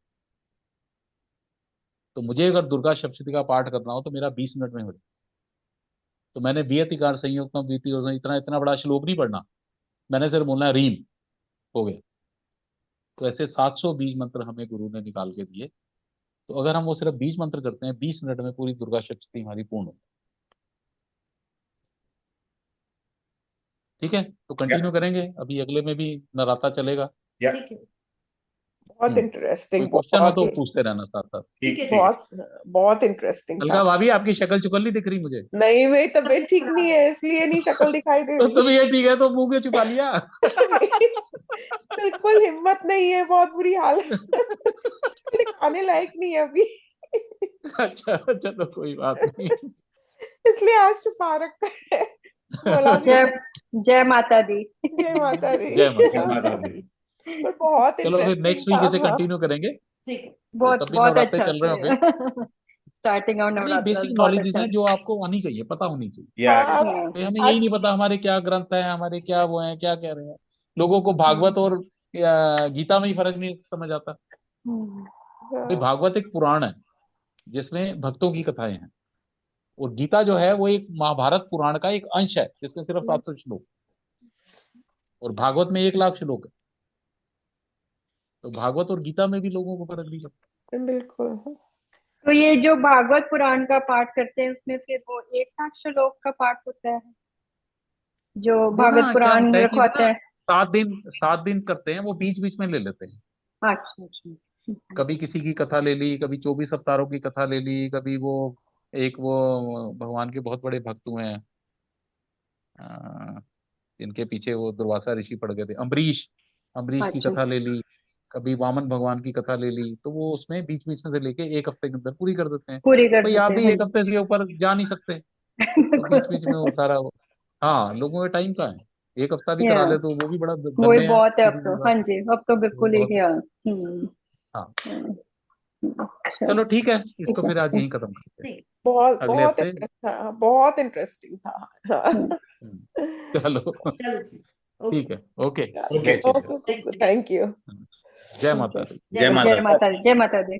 तो मुझे अगर दुर्गा सप्तशती का पाठ करना हो तो मेरा 20 मिनट में हो जाए। तो मैंने वियतिकार संयुक्तम बीती और इतना इतना बड़ा श्लोक नहीं पढ़ना, मैंने सिर्फ बोलना है रीम, हो गया। तो ऐसे 700 बीज मंत्र हमें गुरु ने निकाल के दिए। तो अगर हम वो सिर्फ 20 मंत्र करते हैं, 20 मिनट में पूरी दुर्गा सप्तशती हमारी पूर्ण हो। ठीक है, तो कंटिन्यू करेंगे। अभी अगले में भी नराता चलेगा। ठीक है। बहुत कोई इंटरेस्टिंग, क्वेश्चन हो बहुत तो ही पूछते रहना साथ साथ। ठीक ठीक है। बहुत बहुत इंटरेस्टिंग था। अलका भाभी, आपकी शक्ल चुकल नहीं दिख रही मुझे। नहीं, मेरी तबीयत ठीक नहीं है, इसलिए नहीं शक्ल दिखाई दे तो रही। तभी ये ठीक है, तो मुंह क्यों छुपा लिया? नहीं, बिल्कुल हिम्मत नहीं है, बहुत बुरी हालत। दिखाने लायक नहीं है अभी। अच्छा, चलो कोई बात नहीं। इसलिए आज छुपा रखा है। बोला नहीं। जय जय माता दी। जय माता दी। जय माता जय दी। माता दी। पर बहुत चलो फिर इंटरेस्टिंग नेक्स्ट वीक था। इसे हाँ। कंटिन्यू करेंगे। ठीक है। बहुत तब भी बहुत नवरात्रे अच्छा चल रहे होंगे। स्टार्टिंग ऑफ नहीं, नवरात्र बेसिक बहुत नॉलेजेस अच्छा। हैं जो आपको आनी चाहिए, पता होनी चाहिए। या हाँ, भाई हमें आज यही नहीं पता हमारे क्या ग्रंथ है, हमारे क्या वो है, क्या कह रहे हैं। लोगों को भागवत और गीता में ही फर्क नहीं समझ आता। भाई हाँ, भागवत एक पुराण है जिसमें भक्तों की कथाएं हैं, और गीता जो है वो एक महाभारत पुराण का एक अंश है जिसमें सिर्फ 700 श्लोक, और भागवत में 1 लाख श्लोक है। तो भागवत और गीता में भी लोगों को फर्क नहीं पड़ता। बिल्कुल। तो ये जो भागवत पुराण का पाठ करते हैं उसमें फिर वो 1 लाख श्लोक का पाठ होता है जो वो भागवत ना क्या पुराण होता है कि रखवाते ना, हैं। 7 दिन करते हैं, वो बीच बीच में ले लेते हैं। अच्छा अच्छा। कभी किसी की कथा ले ली, कभी 24 अवतारों की कथा ले ली, कभी वो एक वो भगवान के बहुत बड़े भक्त हुए हैं, अ, जिनके पीछे वो दुर्वासा ऋषि पड़ गए थे, अम्बरीश, अम्बरीश की अच्छा, कथा ले ली। कभी वामन भगवान की कथा ले ली, तो वो उसमें बीच बीच में से लेके 1 हफ्ते के अंदर पूरी कर देते हैं। पूरी कर भाई आप देते हैं। भी हाँ 1 हफ्ते से ऊपर जा नहीं सकते, तो बीच बीच में वो सारा वो, हाँ, लोगों का टाइम का है। 1 हफ्ता भी जी। करा या ले तो वो भी बड़ा वही धन्य है, बहुत है अब सीधी तो। सी हाँ बात है। जी, अब तो वो बिल्कुल ही बहुत, हाँ। हाँ। अच्छा, चलो ठीक है, ठीक इसको है। फिर आज यहीं खत्म करते हैं। ठीक। बहुत अगले बहुत हफ्ते। बहुत इंटरेस्टिंग था। हाँ। चलो चलो जी। ओके। ठीक है, ओके, ओके। जय Shri Ram. Okay, thank you. जय माता दी। जय माता जय दी। माता दी। जय माता दी।